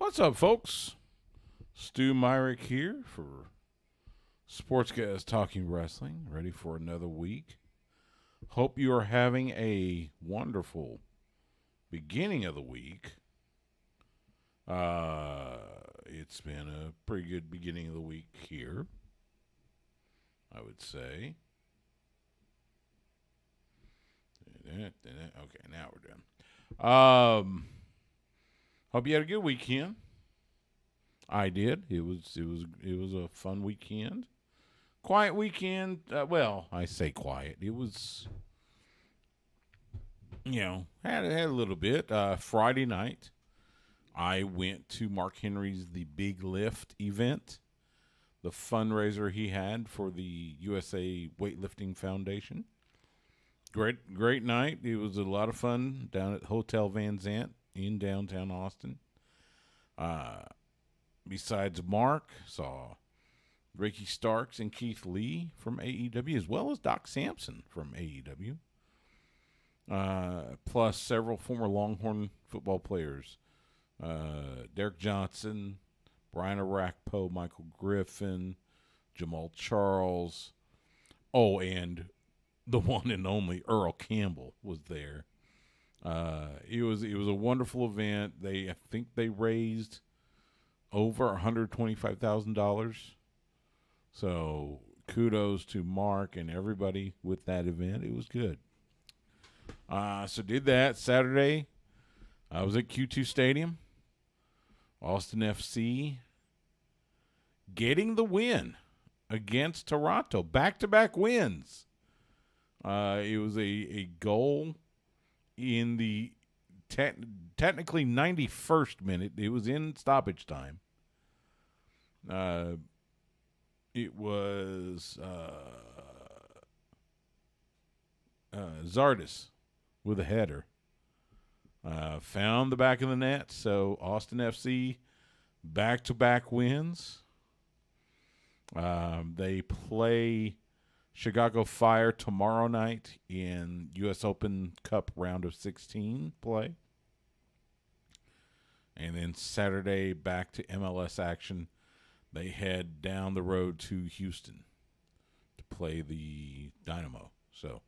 What's up, folks? Stu Myrick here for Sportscast Talking Wrestling, ready for another week. Hope you are having a wonderful beginning of the week. It's been a pretty good beginning of the week here, I would say. Okay, now we're done. Hope you had a good weekend. I did. It was a fun weekend. Quiet weekend. Well, I say quiet. It was, had a little bit. Friday night, I went to Mark Henry's The Big Lift event, the fundraiser he had for the USA Weightlifting Foundation. Great night. It was a lot of fun down at Hotel Van Zant in downtown Austin. Besides Mark, saw Ricky Starks and Keith Lee from AEW, as well as Doc Sampson from AEW. Plus several former Longhorn football players. Derek Johnson, Brian Arakpo, Michael Griffin, Jamal Charles. Oh, and the one and only Earl Campbell was there. It was a wonderful event. I think they raised over $125,000. So kudos to Mark and everybody with that event. It was good. So did that Saturday. I was at Q2 Stadium, Austin FC, getting the win against Toronto. Back-to-back wins. It was a goal in the technically 91st minute. It was in stoppage time. It was Zardis with a header. Found the back of the net. So Austin FC back-to-back wins. They play Chicago Fire tomorrow night in U.S. Open Cup round of 16 play. And then Saturday back to MLS action. They head down the road to Houston to play the Dynamo. So,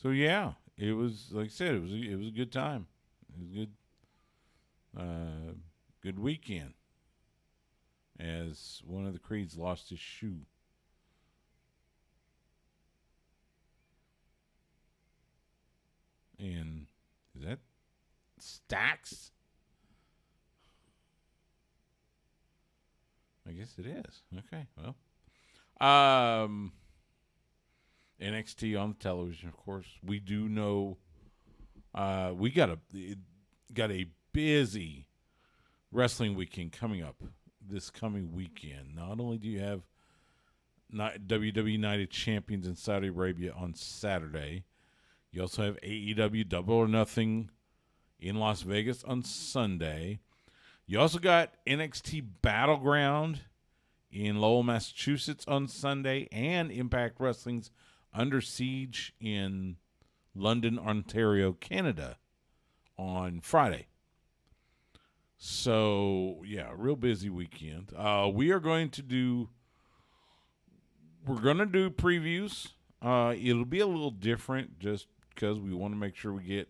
yeah, it was, like I said, it was a good time. It was good weekend. As one of the Creeds lost his shoe. And is that Stax? I guess it is. Okay, well. NXT on the television, of course. We do know we got a busy wrestling weekend coming up this coming weekend. Not only do you have WWE United Champions in Saudi Arabia on Saturday, you also have AEW Double or Nothing in Las Vegas on Sunday. You also got NXT Battleground in Lowell, Massachusetts on Sunday, and Impact Wrestling's Under Siege in London, Ontario, Canada on Friday. So, yeah, real busy weekend. We're going to do previews. It'll be a little different just because we want to make sure we get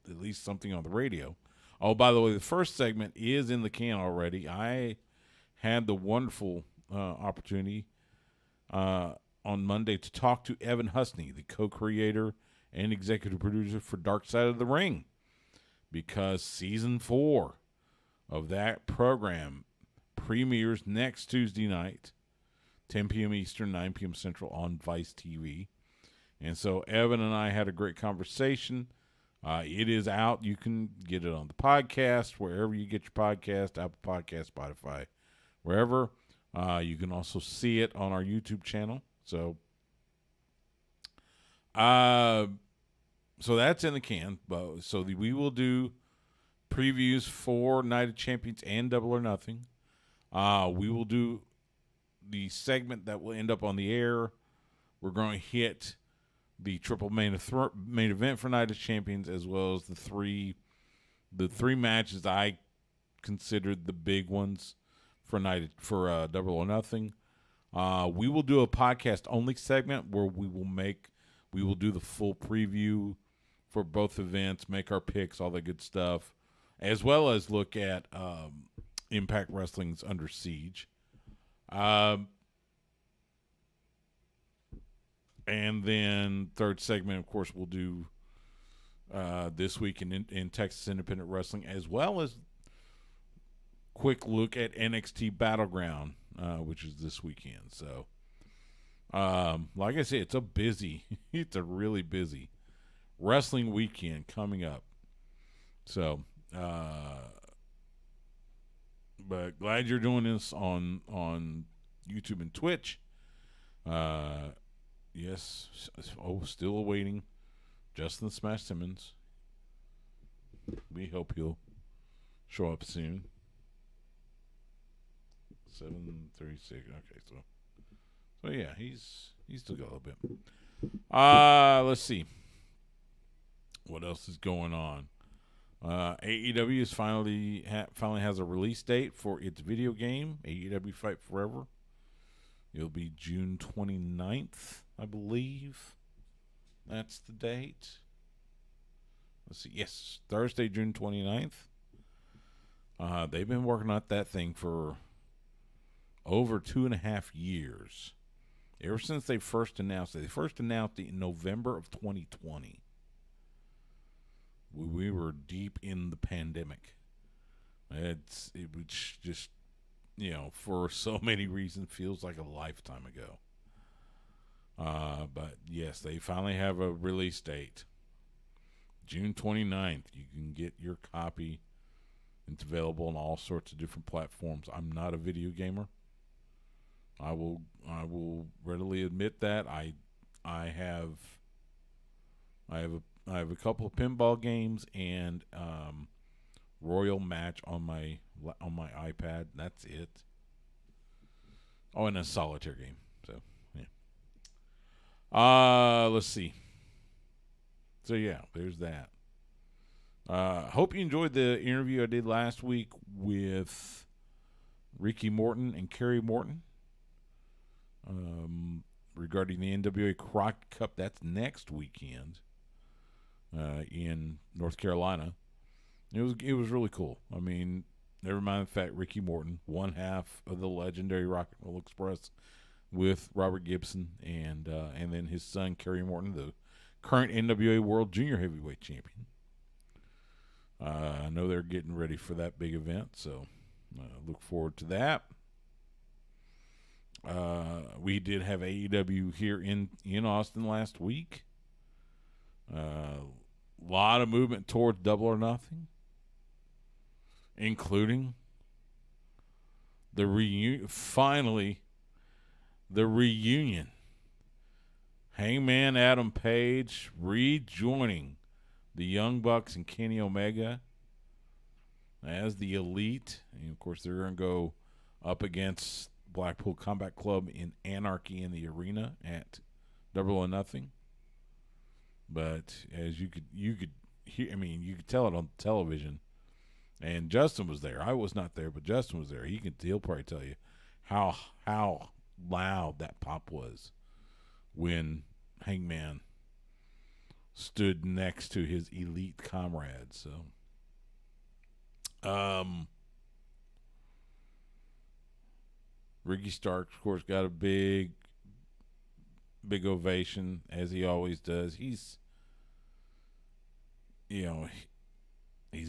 at least something on the radio. Oh, by the way, the first segment is in the can already. I had the wonderful opportunity on Monday to talk to Evan Husney, the co-creator and executive producer for Dark Side of the Ring, because season 4 of that program premieres next Tuesday night, 10 p.m. Eastern, 9 p.m. Central on Vice TV. And so Evan and I had a great conversation. It is out. You can get it on the podcast, wherever you get your podcast, Apple Podcast, Spotify, wherever. You can also see it on our YouTube channel. So that's in the can. So we will do previews for Night of Champions and Double or Nothing. We will do the segment that will end up on the air. We're going to hit the triple main event for Night of Champions, as well as the three matches I considered the big ones for Double or Nothing. We will do a podcast only segment where we will do the full preview for both events, make our picks, all that good stuff, as well as look at Impact Wrestling's Under Siege. And then third segment, of course, we'll do This Week in Texas Independent Wrestling, as well as quick look at NXT Battleground, which is this weekend. So, like I said, it's a really busy wrestling weekend coming up. So, but glad you're doing this on YouTube and Twitch. Yes. Oh, still awaiting Justin Smash Simmons. We hope he'll show up soon. 7:36. Okay, so yeah, he's still got a little bit. Let's see. What else is going on? AEW is finally has a release date for its video game, AEW Fight Forever. It'll be June 29th, I believe. That's the date. Let's see. Yes, Thursday, June 29th. They've been working on that thing for over 2.5 years. Ever since they first announced it. They first announced it in November of 2020. We were deep in the pandemic. It was just, for so many reasons, feels like a lifetime ago. But yes, they finally have a release date. June 29th. You can get your copy. It's available on all sorts of different platforms. I'm not a video gamer. I will readily admit that. I have a couple of pinball games and Royal Match on my iPad. That's it. Oh, and a solitaire game. So yeah. Let's see. So yeah, there's that. Hope you enjoyed the interview I did last week with Ricky Morton and Kerry Morton regarding the NWA Crockett Cup. That's next weekend in North Carolina. It was really cool. I mean, never mind the fact Ricky Morton, one half of the legendary Rock and Roll Express with Robert Gibson, and then his son Kerry Morton, the current NWA World Junior Heavyweight Champion. I know they're getting ready for that big event, so look forward to that. We did have AEW here in Austin last week. Lot of movement towards Double or Nothing, including the reunion. Finally, the reunion. Hangman Adam Page rejoining the Young Bucks and Kenny Omega as the Elite. And, of course, they're going to go up against Blackpool Combat Club in Anarchy in the Arena at Double or Nothing. But as you could hear, you could tell it on television. And Justin was there. I was not there, but Justin was there. He'll probably tell you how loud that pop was when Hangman stood next to his Elite comrades. So, Ricky Starks, of course, got a big ovation, as he always does. He's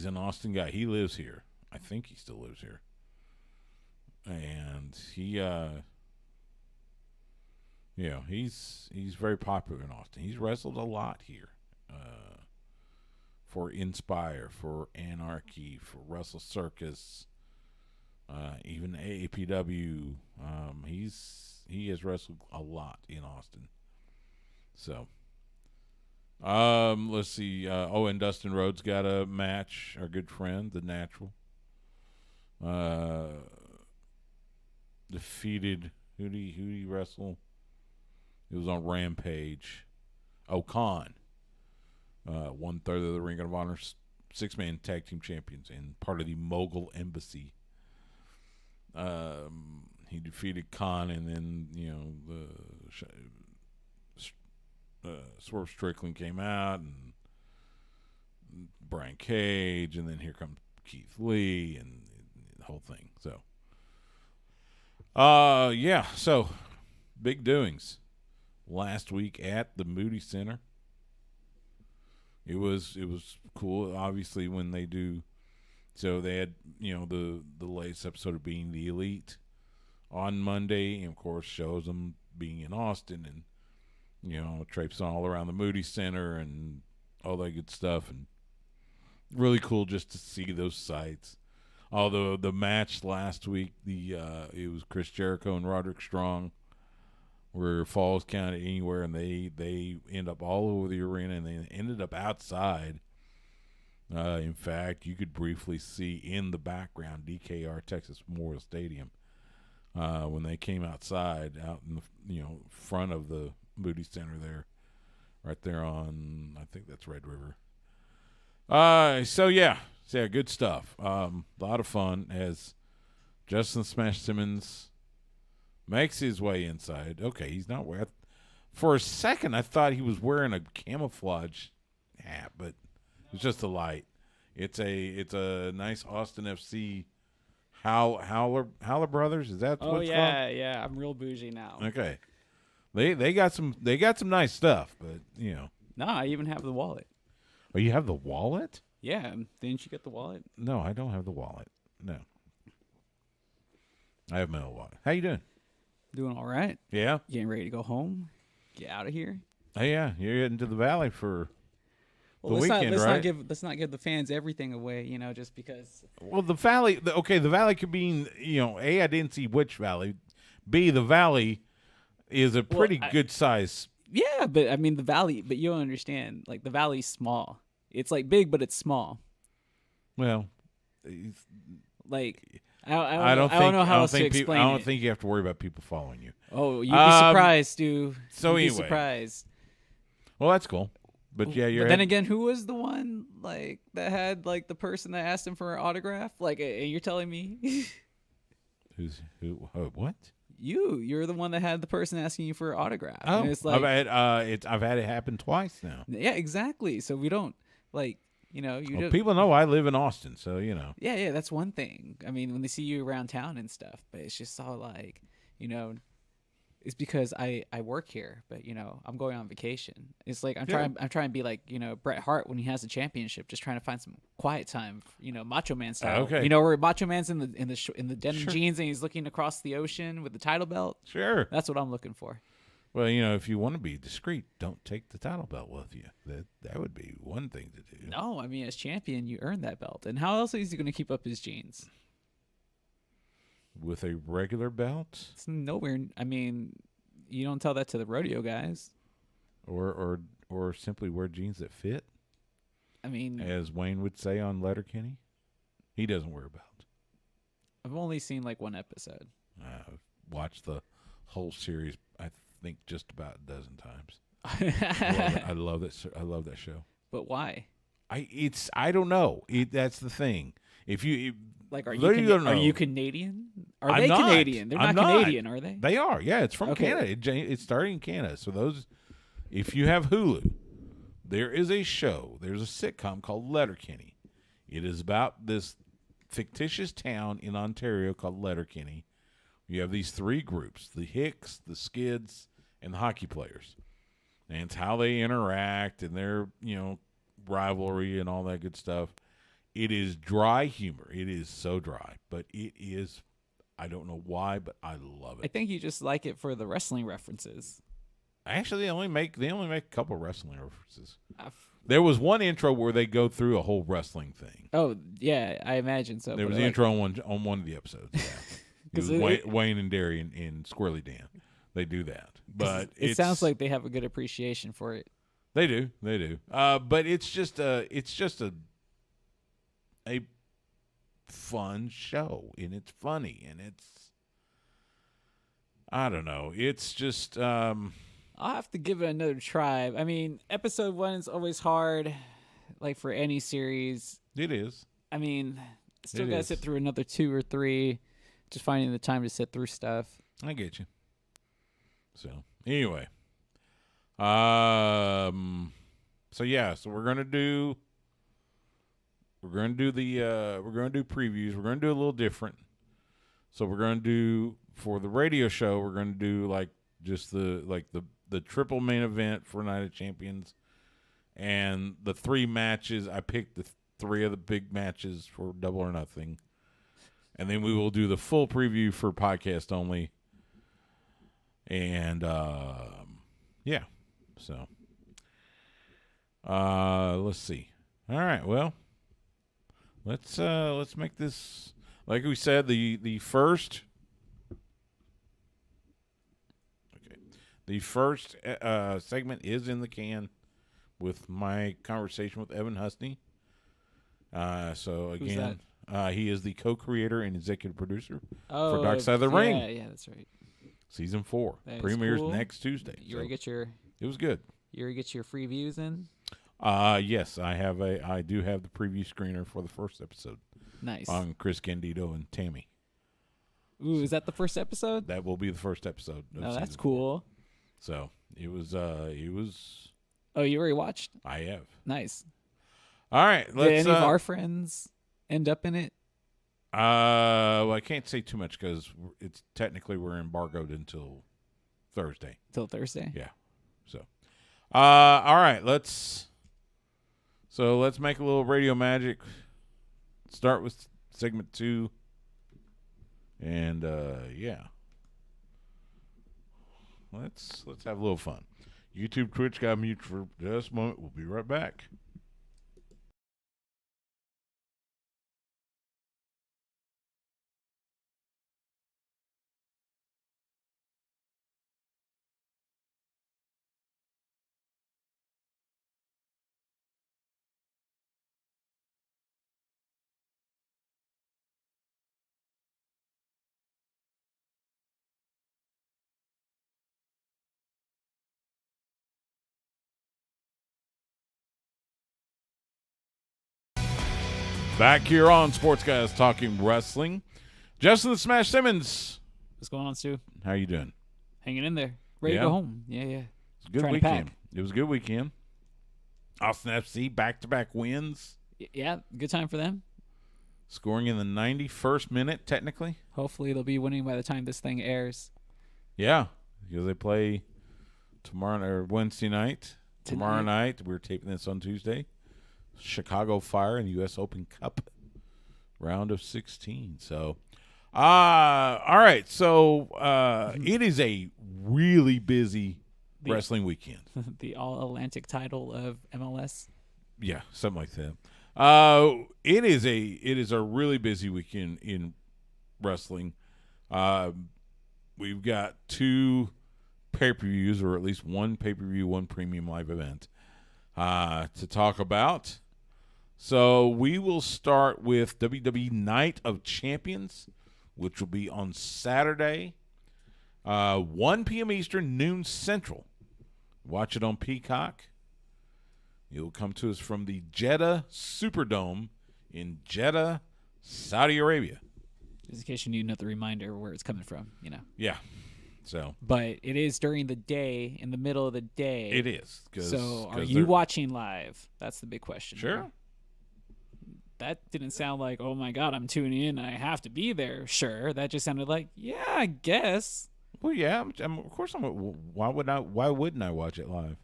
an Austin guy. He lives here. I think he still lives here. And he's very popular in Austin. He's wrestled a lot here. For Inspire, for Anarchy, for Wrestle Circus, even AEW. He has wrestled a lot in Austin. So, let's see. And Dustin Rhodes got a match. Our good friend, The Natural, defeated. Who did he wrestle? It was on Rampage. Khan, 1/3 of the Ring of Honor 6-man tag team champions and part of the Mogul Embassy. He defeated Khan, and then Swerve Strickland came out, and Brian Cage, and then here comes Keith Lee, and the whole thing. So, so big doings last week at the Moody Center. It was cool. Obviously, when they do, so they had the latest episode of Being the Elite on Monday, and of course shows them being in Austin and traipsing all around the Moody Center and all that good stuff, and really cool just to see those sights. Although the match last week, it was Chris Jericho and Roderick Strong, where falls counted anywhere, and they end up all over the arena, and they ended up outside. In fact, you could briefly see in the background DKR Texas Memorial Stadium when they came outside, out in the front of the Moody Center there, right there on, I think that's Red River. So good stuff. A lot of fun as Justin Smash Simmons makes his way inside. Okay, he's not wearing. For a second, I thought he was wearing a camouflage hat, but it's just a light. It's a nice Austin FC Howler Brothers. Is that what's called? Yeah. I'm real bougie now. Okay, they got some nice stuff, but No, I even have the wallet. Oh, you have the wallet? Yeah, didn't you get the wallet? No, I don't have the wallet. No, I have my own wallet. How you doing? Doing all right. Yeah, getting ready to go home. Get out of here. Oh yeah, you're heading to the Valley for the let's weekend, right? Let's not give the fans everything away, just because. Well, the Valley. The Valley could mean A, I didn't see which Valley. B, the Valley is a pretty good size. Yeah, but I mean the Valley. But you don't understand. Like the Valley's small. It's like big, but it's small. Well, like I don't know how else to explain it. I don't think you have to worry about people following you. Oh, you'd be surprised, dude. So you'd anyway, be surprised. Well, that's cool. But yeah, But then again, who was the one that had the person that asked him for an autograph? And you're telling me who? What? You're the one that had the person asking you for an autograph. Oh, and it's I've had it happen twice now. Yeah, exactly. So we don't people know I live in Austin, so Yeah, that's one thing. I mean, when they see you around town and stuff, but it's just all it's because I work here, but I'm going on vacation. It's like I'm trying to be like Bret Hart when he has a championship, just trying to find some quiet time, Macho Man style. Okay. Where Macho Man's in the denim jeans and he's looking across the ocean with the title belt. Sure, that's what I'm looking for. Well, if you want to be discreet, don't take the title belt with you. That would be one thing to do. No, I mean as champion, you earn that belt, and how else is he going to keep up his jeans? With a regular belt? It's nowhere. I mean, you don't tell that to the rodeo guys. Or simply wear jeans that fit. I mean, as Wayne would say on Letterkenny, he doesn't wear a belt. I've only seen one episode. I've watched the whole series, I think, just about a dozen times. I love that show. But why? I don't know. That's the thing. If you are you Canadian? Are they not. Canadian? They're not Canadian, are they? They are. Yeah, it's from Canada. It's starting in Canada. So if you have Hulu, there is a show. There's a sitcom called Letterkenny. It is about this fictitious town in Ontario called Letterkenny. You have these three groups: the Hicks, the Skids, and the hockey players. And it's how they interact and their rivalry and all that good stuff. It is dry humor. It is so dry, but it is. I don't know why, but I love it. I think you just like it for the wrestling references. Actually, they only make a couple wrestling references. There was one intro where they go through a whole wrestling thing. Oh yeah, I imagine so. There was an intro on one of the episodes. Yeah. It was Wayne and Derry and Squirrely Dan. They do that, but it sounds like they have a good appreciation for it. They do. But it's just a fun show, and it's funny, and it's I don't know. It's just I'll I'll have to give it another try. I mean, episode 1 is always hard, like for any series. It is. I mean, still got to sit through another 2 or 3, just finding the time to sit through stuff. I get you. So, anyway. So we're going to do previews. We're going to do a little different. So we're going to do, for the radio show, we're going to do like just the triple main event for Night of Champions, and the 3 matches. I picked the 3 of the big matches for Double or Nothing, and then we will do the full preview for podcast only. And yeah, so let's see. All right, well, let's make this, like we said, the first. The first segment is in the can with my conversation with Evan Husney. So again, he is the co-creator and executive producer for Dark Side of the Ring. Yeah, that's right. Season 4 premieres next Tuesday. You already get your. It was good. You already get your free views in. Yes, I do have the preview screener for the first episode. Nice. On Chris Candido and Tammy. Ooh, is that the first episode? That will be the first episode. Oh, that's cool. 4. So it was. Oh, you already watched? I have. Nice. All right. Did any of our friends end up in it? Well, I can't say too much because it's technically we're embargoed until Thursday. Till Thursday. Yeah. So, all right. Let's make a little radio magic. Start with segment 2, and yeah. Let's have a little fun. YouTube, Twitch, got mute for just a moment. We'll be right back. Back here on Sports Guys Talking Wrestling. Justin the Smash Simmons. What's going on, Stu? How you doing? Hanging in there. Ready to go home. Yeah. It's a good weekend. It was a good weekend. Austin FC, back-to-back wins. Yeah, good time for them. Scoring in the 91st minute, technically. Hopefully they'll be winning by the time this thing airs. Yeah, because they play tomorrow or Wednesday night. Tomorrow night. We're taping this on Tuesday. Chicago Fire in the U.S. Open Cup round of 16. So, all right. So, it is a really busy wrestling weekend. The All-Atlantic title of MLS. Yeah, something like that. It is a really busy weekend in wrestling. We've got 2 pay-per-views, or at least 1 pay-per-view, 1 premium live event to talk about. So we will start with WWE Night of Champions, which will be on Saturday, 1 p.m. Eastern, noon Central. Watch it on Peacock. It'll come to us from the Jeddah Superdome in Jeddah, Saudi Arabia. Just in case you need another reminder where it's coming from, you know. Yeah. So, but it is during the day, in the middle of the day. It is. So are you watching live? That's the big question. Sure. Here. That didn't sound like, oh my God, I'm tuning in and I have to be there. Sure. That just sounded like, yeah, I guess. Well, yeah, of course I'm. Why wouldn't I watch it live?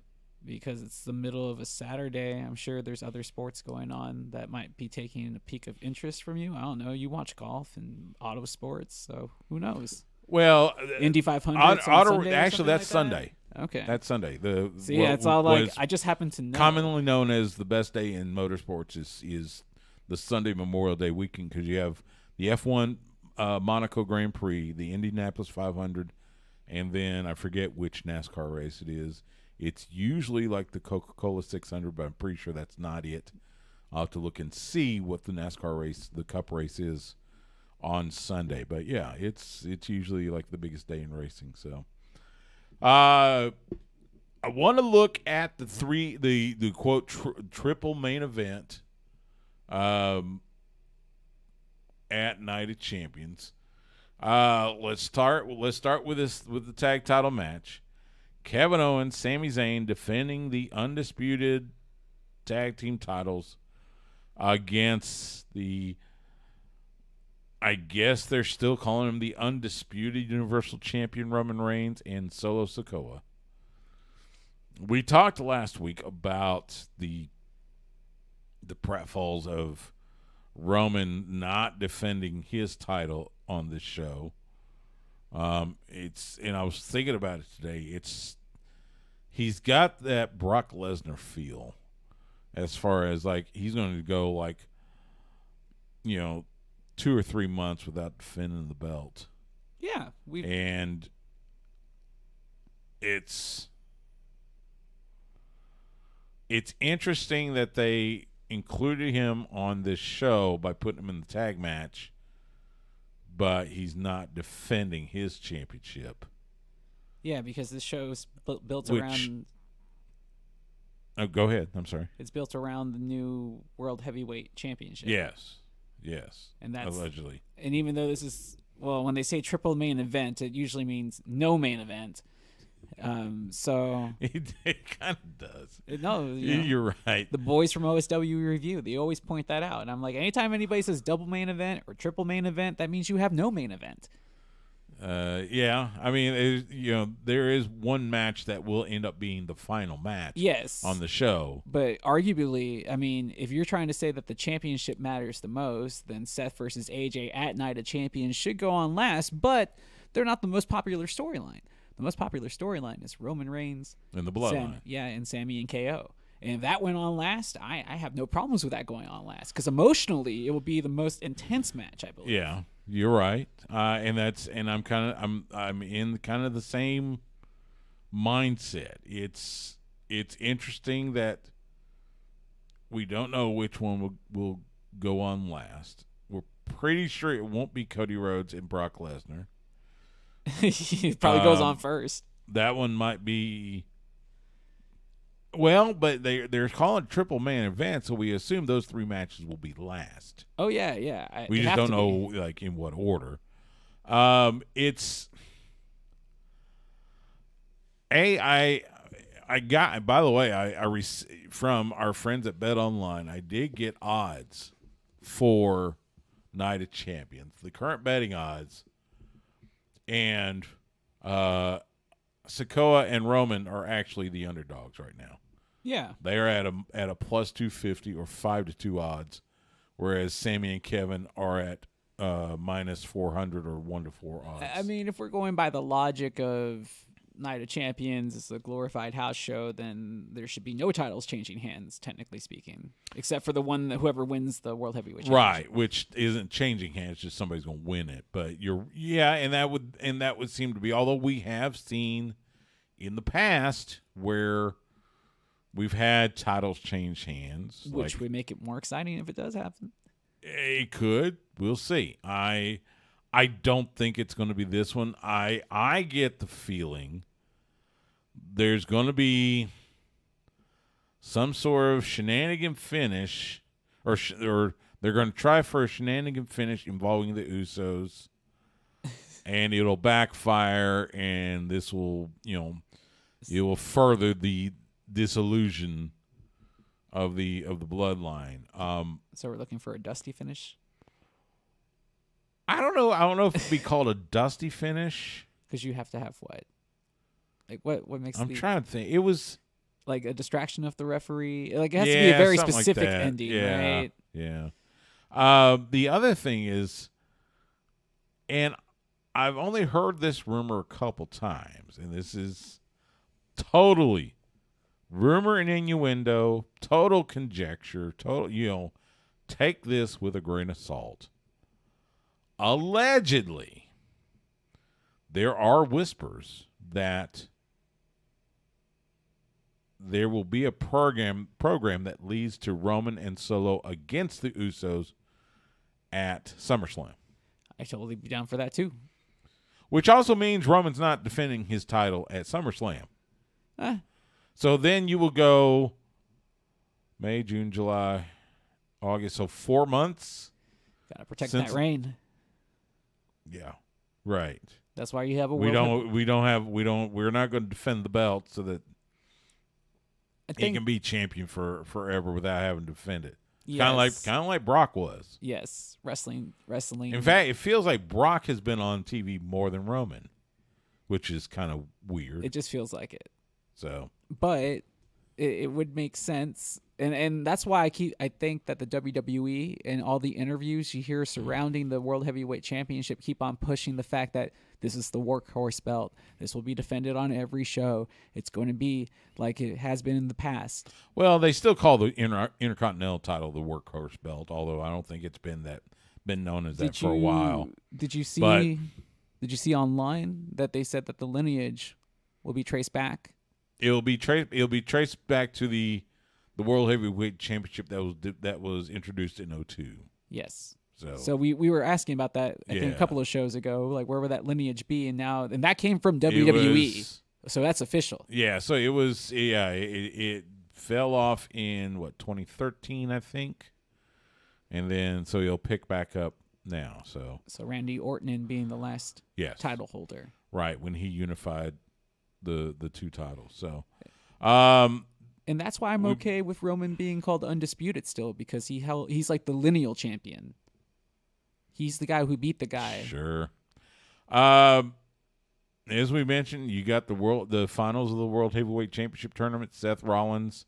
Because it's the middle of a Saturday. I'm sure there's other sports going on that might be taking a peak of interest from you. I don't know. You watch golf and auto sports, so who knows? Well, Indy 500. Actually, that's Sunday. Okay, that's Sunday. It's all like I just happen to know. Commonly known as the best day in motorsports is the Sunday Memorial Day weekend, because you have the F1 Monaco Grand Prix, the Indianapolis 500, and then I forget which NASCAR race it is. It's usually like the Coca-Cola 600, but I'm pretty sure that's not it. I'll have to look and see what the NASCAR race, the Cup race, is on Sunday. But yeah, it's usually like the biggest day in racing. So, I want to look at the quote triple main event at Night of Champions. Let's start with the tag title match. Kevin Owens, Sami Zayn defending the undisputed tag team titles against I guess they're still calling him the undisputed Universal Champion Roman Reigns and Solo Sikoa. We talked last week about the pratfalls of Roman not defending his title on this show. And I was thinking about it today. He's got that Brock Lesnar feel, as far as like he's going to go like, 2 or 3 months without defending the belt. Yeah, and it's interesting that they included him on this show by putting him in the tag match, but he's not defending his championship. Yeah, because the show's built around. Oh, go ahead. I'm sorry. It's built around the new World Heavyweight Championship. Yes, and that's allegedly. And even though this is when they say triple main event, it usually means no main event. So it kind of does. You're right. The boys from OSW Review, they always point that out, and I'm like, anytime anybody says double main event or triple main event, that means you have no main event. Yeah. I mean, there is one match that will end up being the final match. Yes. On the show. But arguably, I mean, if you're trying to say that the championship matters the most, then Seth versus AJ at Night of Champions should go on last, but they're not the most popular storyline. The most popular storyline is Roman Reigns and the Bloodline. And Sami and KO. And if that went on last, I have no problems with that going on last, because emotionally it will be the most intense match, I believe. Yeah, you're right. I'm in kind of the same mindset. It's interesting that we don't know which one will go on last. We're pretty sure it won't be Cody Rhodes and Brock Lesnar. He probably goes on first. That one might be. Well, but they're calling it triple main event, so we assume those 3 matches will be last. Oh yeah. We just don't know like in what order. It's I got. By the way, I received from our friends at Bet Online. I did get odds for Night of Champions, the current betting odds, and Sikoa and Roman are actually the underdogs right now. Yeah, they are at a plus 250 or 5-2 odds, whereas Sami and Kevin are at minus 400 or 1-4 odds. I mean, if we're going by the logic of Night of Champions, it's a glorified house show, then there should be no titles changing hands, technically speaking, except for the one that whoever wins the World Heavyweight Championship. Right, which isn't changing hands, just somebody's going to win it. But and that would seem to be, although we have seen in the past where we've had titles change hands, which would make it more exciting if it does happen. It could. We'll see. I don't think it's going to be this one. I get the feeling there's going to be some sort of shenanigan finish, or they're going to try for a shenanigan finish involving the Usos, and it'll backfire, and this will, it will further the disillusion of the bloodline. So we're looking for a dusty finish. I don't know. I don't know if it'd be called a dusty finish. Because you have to have what? Like what makes? I'm trying to think. It was like a distraction of the referee. Like it has to be a very specific like ending, right? Yeah. The other thing is, and I've only heard this rumor a couple times, and this is totally rumor and innuendo, total conjecture, total. Take this with a grain of salt. Allegedly, there are whispers that there will be a program that leads to Roman and Solo against the Usos at SummerSlam. I totally be down for that too. Which also means Roman's not defending his title at SummerSlam. So then you will go May, June, July, August. So 4 months. Gotta protect that reign. Yeah, right. That's why you have a we're not going to defend the belt so that he can be champion for forever without having to defend it. Yes. Kind of like Brock was. Yes, wrestling. In fact, it feels like Brock has been on TV more than Roman, which is kind of weird. It just feels like it. So, but it would make sense, and that's why I think that the WWE and all the interviews you hear surrounding the World Heavyweight Championship keep on pushing the fact that this is the workhorse belt. This will be defended on every show. It's going to be like it has been in the past. Well, they still call the Intercontinental title the workhorse belt, although I don't think it's been known as that for a while. Did you see online that they said that the lineage will be traced back? It'll be traced back to the World Heavyweight Championship that was introduced in 2002. Yes. So we were asking about that I think a couple of shows ago, like where would that lineage be, and that came from WWE. So that's official. Yeah, so it was it fell off in 2013, I think. And then so he'll pick back up now. So Randy Orton being the last title holder. Right, when he unified the two titles. So and that's why I'm okay with Roman being called undisputed still, because he's like the lineal champion. He's the guy who beat the guy. Sure. As we mentioned, you got the finals of the World Heavyweight Championship tournament. Seth Rollins,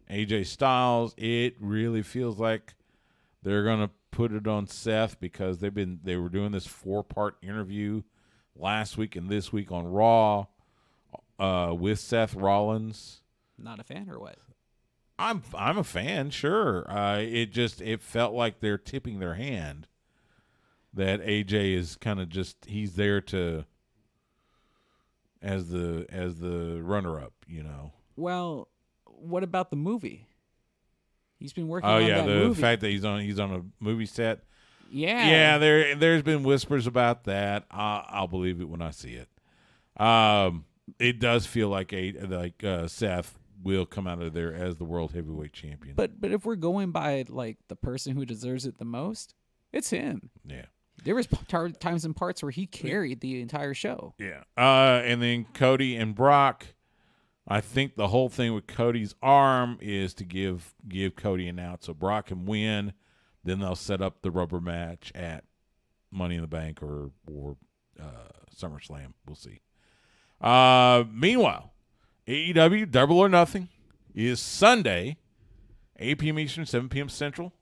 AJ Styles. It really feels like they're gonna put it on Seth because they were doing this 4-part interview last week and this week on Raw with Seth Rollins. Not a fan or what? I'm a fan, sure. It felt like they're tipping their hand. That AJ is kind of he's there to as the runner up, you know. Well, what about the movie? He's been working on that the movie. fact that he's on a movie set. Yeah. Yeah, there's been whispers about that. I'll believe it when I see it. It does feel like Seth will come out of there as the World Heavyweight Champion. But if we're going by like the person who deserves it the most, it's him. Yeah. There was times and parts where he carried the entire show. Yeah. And then Cody and Brock. I think the whole thing with Cody's arm is to give Cody an out so Brock can win. Then they'll set up the rubber match at Money in the Bank or SummerSlam. We'll see. Meanwhile, AEW Double or Nothing is Sunday, 8 p.m. Eastern, 7 p.m. Central.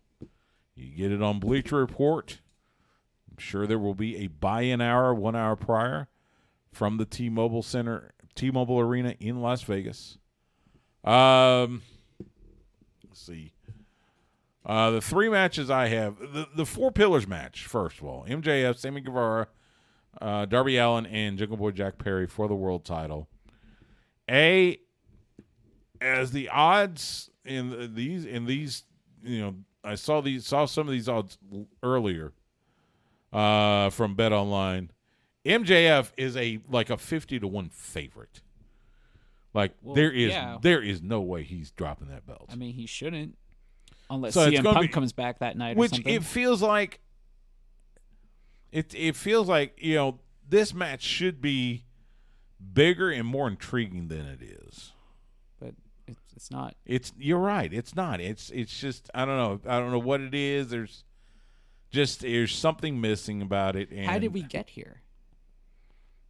You get it on Bleacher Report. I'm sure there will be a buy-in hour 1 hour prior from the T-Mobile Arena in Las Vegas. Let's see. The 3 matches I have, the 4 pillars match, first of all. MJF, Sammy Guevara, Darby Allin, and Jungle Boy Jack Perry for the world title. As the odds in these, you know, I saw some of these odds earlier from Bet Online. MJF is a 50-1 favorite. There is no way he's dropping that belt. I mean, he shouldn't, unless CM Punk comes back that night. Which or something. it feels like. It feels like, you know, this match should be bigger and more intriguing than it is. But it's not. You're right. It's not. It's just I don't know. I don't know what it is. There's something missing about it. And how did we get here?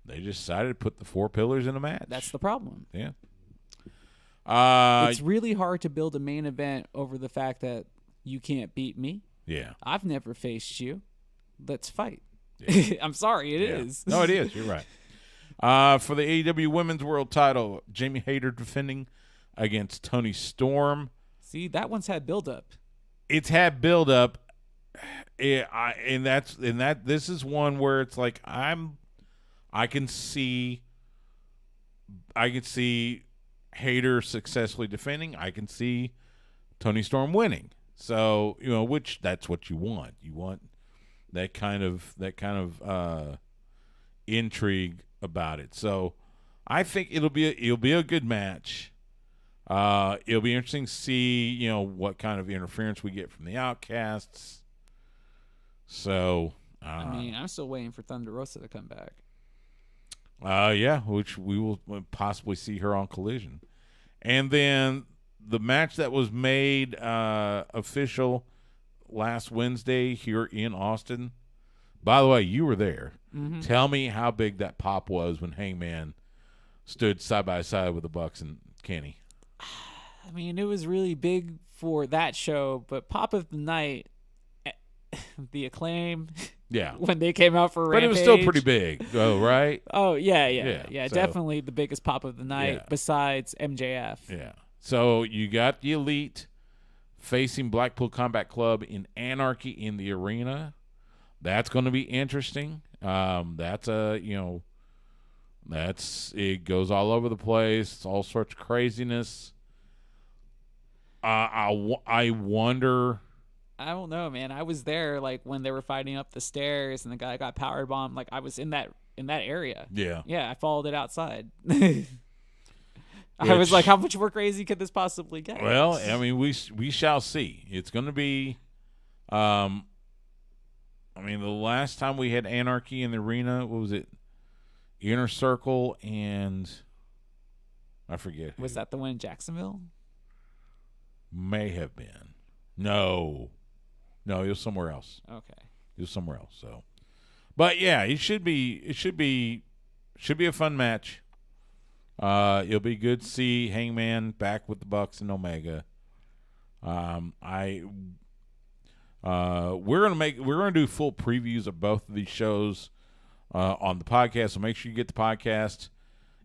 They just decided to put the 4 pillars in a match. That's the problem. Yeah. It's really hard to build a main event over the fact that you can't beat me. Yeah. I've never faced you. Let's fight. Yeah. I'm sorry, it is. No, it is. You're right. For the AEW Women's World Title, Jamie Hayter defending against Toni Storm. See, that one's had build-up. It's had build-up. This is one where it's like I can see Hayter successfully defending. I can see Toni Storm winning. So, you know, which that's what you want. You want that kind of intrigue about it. So, I think it'll be a good match. It'll be interesting to see, what kind of interference we get from the Outcasts. So, I'm still waiting for Thunder Rosa to come back. Yeah, which we will possibly see her on Collision. And then the match that was made official last Wednesday here in Austin. By the way, you were there. Mm-hmm. Tell me how big that pop was when Hangman stood side by side with the Bucks and Kenny. I mean, it was really big for that show, but pop of the night, the Acclaim, yeah, when they came out for but Rampage, it was still pretty big, right? Oh yeah, so, definitely the biggest pop of the night besides MJF. Yeah. So you got the Elite facing Blackpool Combat Club in Anarchy in the arena. That's going to be interesting. That's it goes all over the place. It's all sorts of craziness. I wonder. I don't know, man. I was there like when they were fighting up the stairs and the guy got powerbombed. Like I was in that area. Yeah. Yeah, I followed it outside. I was like, how much more crazy could this possibly get? Well, I mean, we shall see. It's going to be. The last time we had Anarchy in the arena, what was it? Inner Circle and I forget. Was that the one in Jacksonville? May have been. No, it was somewhere else. Okay. It was somewhere else. So, but yeah, it should be a fun match. It'll be good to see Hangman back with the Bucks and Omega. We're gonna do full previews of both of these shows on the podcast. So make sure you get the podcast,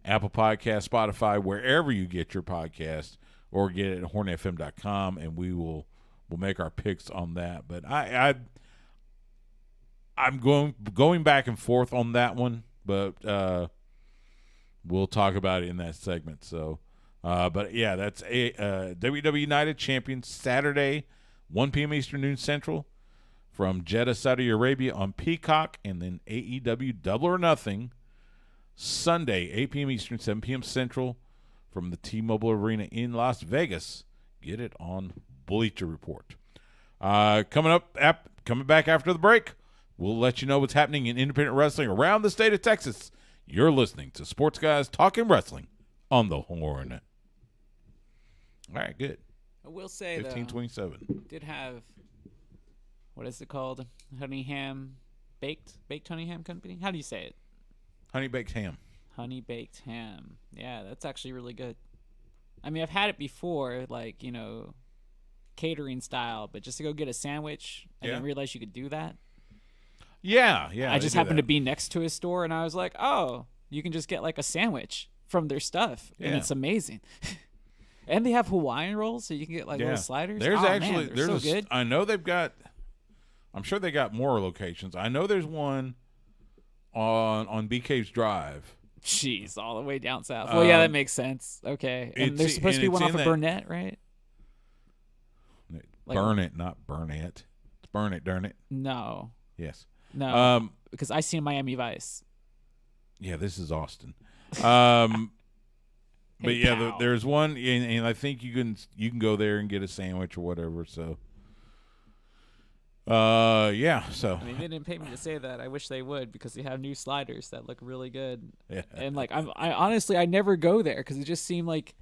Apple Podcast, Spotify, wherever you get your podcast, or get it at hornfm.com, and we'll make our picks on that. But I'm going back and forth on that one, but we'll talk about it in that segment. So, but yeah, that's WWE United Champions Saturday, 1 p.m. Eastern, noon Central, from Jeddah, Saudi Arabia on Peacock, and then AEW Double or Nothing Sunday, 8 p.m. Eastern, 7 p.m. Central, from the T-Mobile Arena in Las Vegas. Get it on Bleacher Report. Coming back after the break, we'll let you know what's happening in independent wrestling around the state of Texas. You're listening to Sports Guys Talking Wrestling on the Horn. All right, good. I will say 1527 did have, what is it called? Honey ham baked honey ham company. How do you say it? Honey baked ham. Honey baked ham. Yeah, that's actually really good. I mean, I've had it before, like, catering style, but just to go get a sandwich, I didn't realize you could do that. Yeah. I just happened to be next to a store, and I was like, oh, you can just get like a sandwich from their stuff, and it's amazing. And they have Hawaiian rolls, so you can get like little sliders. There's so good. I know they've got. I'm sure they got more locations. I know there's one on BK's Drive. Jeez, all the way down south. Well, yeah, that makes sense. Okay, and there's supposed to be one off of Burnett, right? Burn it, not Burnett. It's Burn it, darn it. No. Yes. No. Because I seen Miami Vice. Yeah, this is Austin. Hey, but yeah, there's one, and I think you can go there and get a sandwich or whatever. So, yeah. So I mean, they didn't pay me to say that. I wish they would, because they have new sliders that look really good. Yeah. And like, I honestly never go there because it just seemed like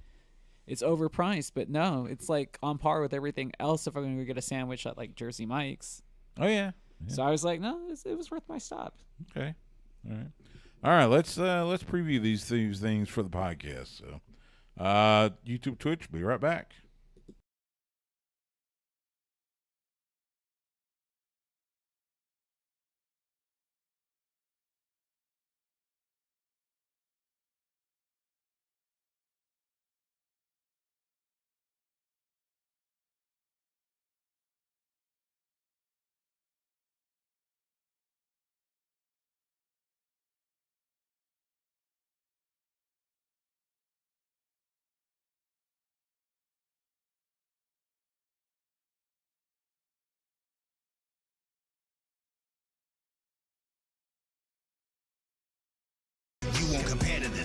it's overpriced. But no, it's like on par with everything else. If I'm going to go get a sandwich at like Jersey Mike's. Oh yeah. So I was like, no, it was worth my stop. Okay. All right. Let's preview these things for the podcast. So, YouTube, Twitch. Be right back.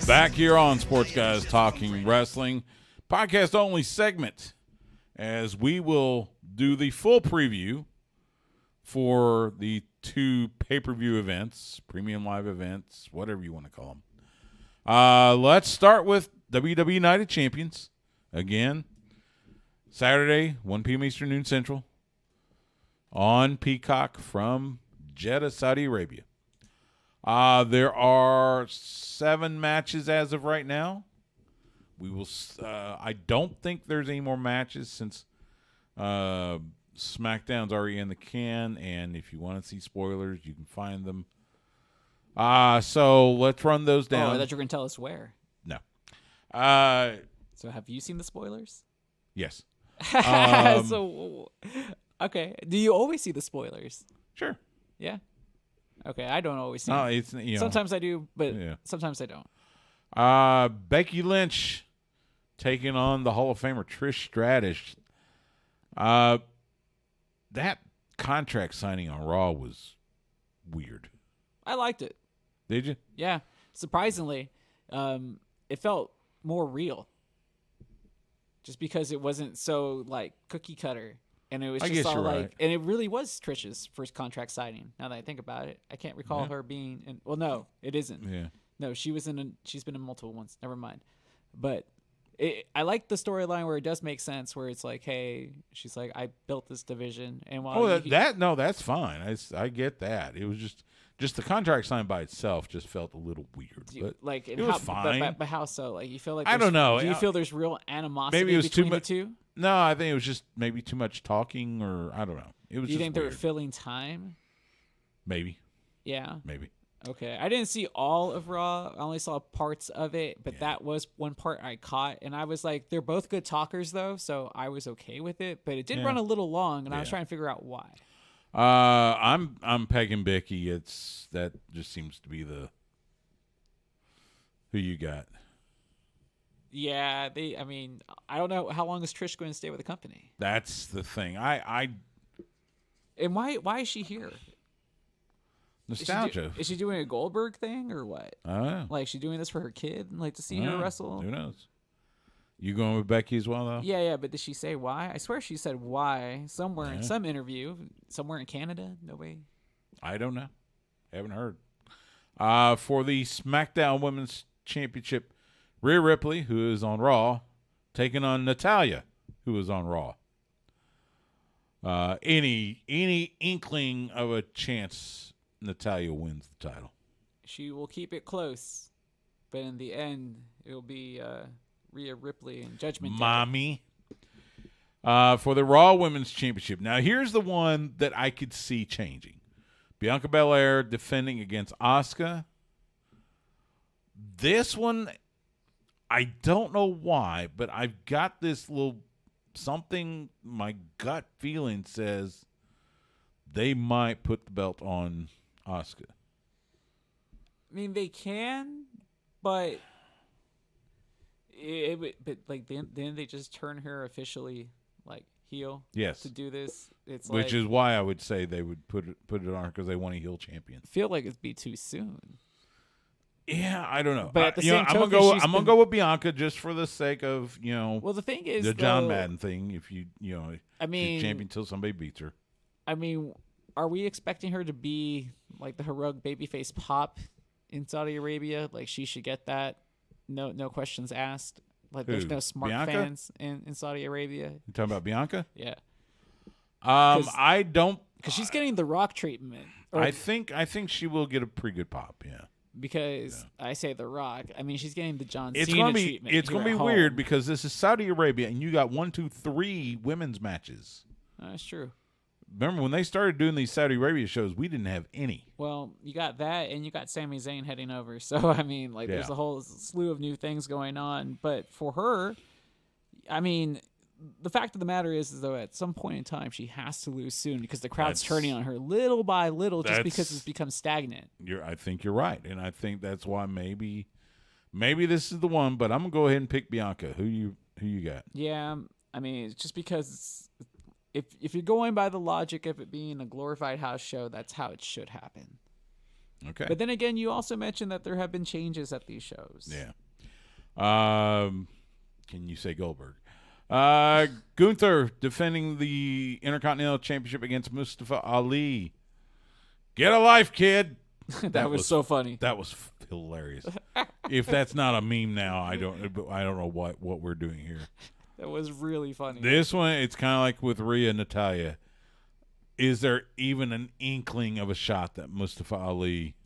Back here on Sports Guys Talking Wrestling. podcast only segment, as we will do the full preview for the 2 pay-per-view events, premium live events, whatever you want to call them. Let's start with WWE Night of Champions. Again, Saturday, 1 p.m. Eastern, noon Central, on Peacock from Jeddah, Saudi Arabia. There are 7 matches as of right now. We will. I don't think there's any more matches since SmackDown's already in the can, and if you want to see spoilers, you can find them. So let's run those down. Oh, I thought you were going to tell us where. No. So have you seen the spoilers? Yes. So, okay. Do you always see the spoilers? Sure. Yeah. Okay, I don't always see. No, them. it's Sometimes I do, but sometimes I don't. Becky Lynch taking on the Hall of Famer Trish Stratus. That contract signing on Raw was weird. I liked it. Did you? Yeah. Surprisingly, it felt more real. Just because it wasn't so like cookie cutter, and it was just all like, right. And it really was Trish's first contract signing. Now that I think about it, I can't recall her being in. Well, no, it isn't. Yeah. No, she's been in multiple ones. Never mind. But I like the storyline where it does make sense, where it's like, hey, she's like, I built this division, and while that's fine. I get that. It was just the contract signed by itself just felt a little weird. But like, it was fine. But how so? Like, you feel like I don't know. Do you feel there's real animosity maybe it was between the two? No, I think it was just maybe too much talking, or I don't know. It was. Do you think weird. they were filling time? Maybe. Yeah. Maybe. Okay, I didn't see all of Raw. I only saw parts of it, but that was one part I caught, and I was like, they're both good talkers, though, so I was okay with it. But it did run a little long, and I was trying to figure out why. I'm pegging Becky. That just seems to be the who you got. Yeah, I mean, I don't know how long is Trish going to stay with the company. That's the thing. And why is she here? Nostalgia. Is she doing a Goldberg thing or what? Like, she doing this for her kid, like to see her wrestle? Who knows? You going with Becky as well, though? Yeah, but did she say why? I swear she said why somewhere in some interview, somewhere in Canada. No way. I don't know. Haven't heard. For the SmackDown Women's Championship, Rhea Ripley, who is on Raw, taking on Natalya, who is on Raw. Any inkling of a chance Natalya wins the title? She will keep it close, but in the end, it'll be Rhea Ripley and Judgment Day. Mommy. For the Raw Women's Championship. Now, here's the one that I could see changing. Bianca Belair defending against Asuka. This one, I don't know why, but I've got this little something, my gut feeling says they might put the belt on Asuka. I mean, they can, but then they just turn her officially like heel. Yes. To do this, it's which is why I would say they would put it on her, because they want a heel champion. I feel like it'd be too soon. Yeah, I don't know. But at the same token, I'm gonna go with Bianca just for the sake of Well, the thing is, the John Madden thing. If I mean, she's champion until somebody beats her. I mean, are we expecting her to be like the heroic babyface Pop in Saudi Arabia? Like, she should get that. No questions asked. Like, there's no smart Bianca? fans in Saudi Arabia. You talking about Bianca? Yeah. I don't, because she's getting the Rock treatment. I think she will get a pretty good pop. Yeah. Because I say The Rock, I mean, she's getting the John Cena treatment. It's going to be weird because this is Saudi Arabia and you got 1, 2, 3 women's matches. That's true. Remember when they started doing these Saudi Arabia shows, we didn't have any. Well, you got that, and you got Sami Zayn heading over. So, I mean, like, there's a whole slew of new things going on. But for her, I mean, the fact of the matter is though, at some point in time, she has to lose soon because the crowd's turning on her little by little just because it's become stagnant. I think you're right, and I think that's why maybe this is the one. But I'm gonna go ahead and pick Bianca. Who you got? Yeah, I mean, it's just because if you're going by the logic of it being a glorified house show, that's how it should happen. Okay. But then again, you also mentioned that there have been changes at these shows. Yeah. can you say Goldberg? Gunther defending the Intercontinental Championship against Mustafa Ali. Get a life, kid. that was so funny. That was hilarious. If that's not a meme now, I don't know what we're doing here. That was really funny. This one, it's kind of like with Rhea and Natalya. Is there even an inkling of a shot that Mustafa Ali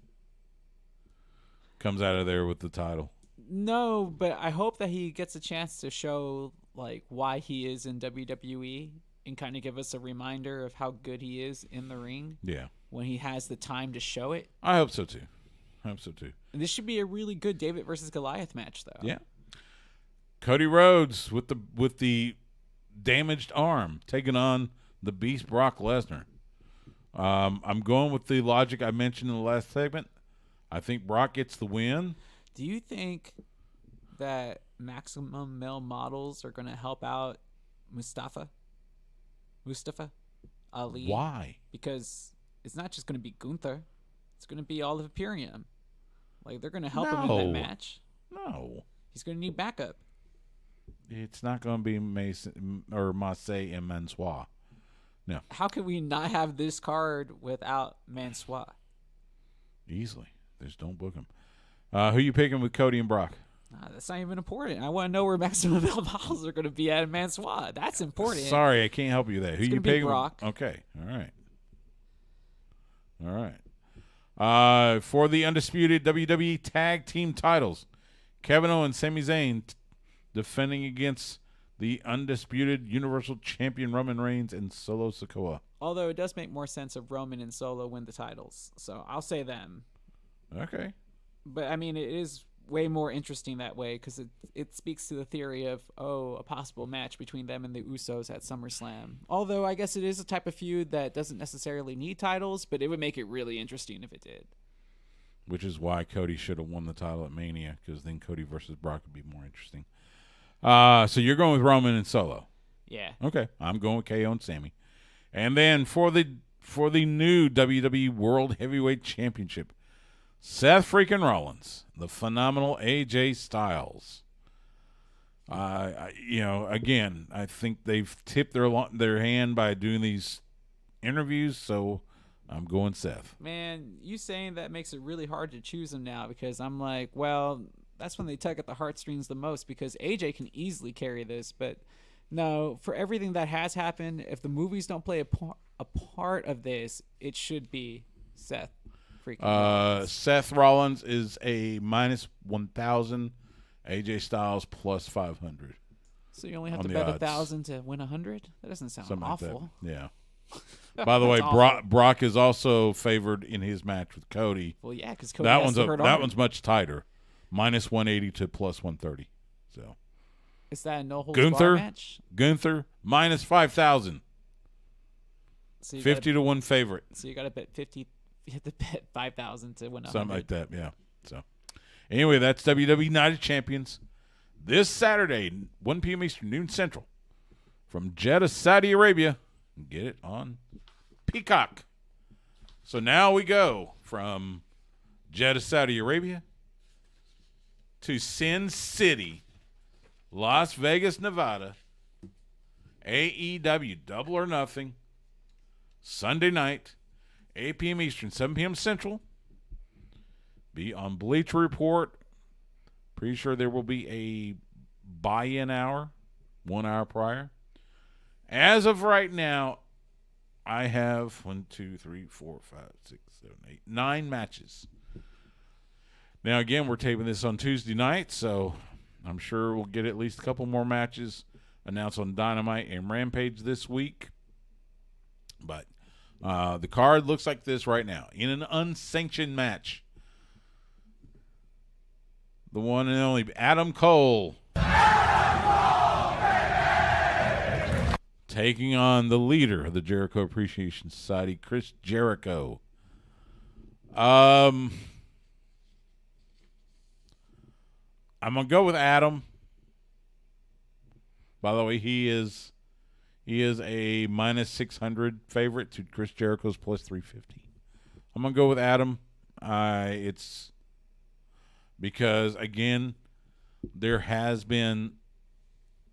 comes out of there with the title? No, but I hope that he gets a chance to show like why he is in WWE and kind of give us a reminder of how good he is in the ring. Yeah. When he has the time to show it. I hope so too. And this should be a really good David versus Goliath match, though. Yeah. Cody Rhodes with the damaged arm taking on the Beast Brock Lesnar. I'm going with the logic I mentioned in the last segment. I think Brock gets the win. Do you think that maximum male models are going to help out Mustafa Ali? Why? Because it's not just going to be Gunther. It's going to be all of Imperium. Like, they're going to help him in that match. No. He's going to need backup. It's not going to be Mason or Marseille and Mansois. No. How can we not have this card without Mansois? Easily. Just don't book him. Who you picking with Cody and Brock? That's not even important. I want to know where maximum male models are going to be at Mansois. That's important. Sorry, I can't help you there. Who you picking? Brock. Okay. All right. For the undisputed WWE Tag Team titles, Kevin Owens, Sami Zayn defending against the undisputed Universal Champion Roman Reigns and Solo Sikoa. Although it does make more sense if Roman and Solo win the titles, so I'll say them. Okay. But I mean, it is way more interesting that way because it speaks to the theory of a possible match between them and the Usos at SummerSlam. Although I guess it is a type of feud that doesn't necessarily need titles, but it would make it really interesting if it did. Which is why Cody should have won the title at Mania, because then Cody versus Brock would be more interesting. So you're going with Roman and Solo. Yeah. Okay. I'm going with KO and Sammy. And then for the new WWE World Heavyweight Championship, Seth freaking Rollins, the phenomenal AJ Styles. Again, I think they've tipped their hand by doing these interviews, so I'm going Seth. Man, you saying that makes it really hard to choose him now because I'm like, well, that's when they tug at the heartstrings the most because AJ can easily carry this, but no, for everything that has happened, if the movies don't play a part of this, it should be Seth. Seth Rollins is a minus 1,000. AJ Styles plus 500. So you only have to bet 1,000 to win 100? That doesn't sound something awful. Like that. Yeah. By the way, Brock is also favored in his match with Cody. Well, yeah, because Cody has the hurt arm. That one's much tighter. Minus 180 to plus 130. So. Is that a no holds bar match? Gunther minus 5,000. So 50 to 1 favorite. So you got to bet 50. You have to bet 5,000 to win 100. Something like that, yeah. So, anyway, that's WWE United Champions this Saturday, 1 p.m. Eastern, noon Central, from Jeddah, Saudi Arabia. Get it on Peacock. So now we go from Jeddah, Saudi Arabia, to Sin City, Las Vegas, Nevada. AEW Double or Nothing, Sunday night. 8 p.m. Eastern, 7 p.m. Central. Be on Bleacher Report. Pretty sure there will be a buy-in hour, 1 hour prior. As of right now, I have 9 matches. Now, again, we're taping this on Tuesday night, so I'm sure we'll get at least a couple more matches announced on Dynamite and Rampage this week. But the card looks like this right now. In an unsanctioned match, the one and only Adam Cole taking on the leader of the Jericho Appreciation Society, Chris Jericho. I'm going to go with Adam. By the way, he is a minus 600 favorite to Chris Jericho's plus 350. I'm going to go with Adam. It's because, again, there has been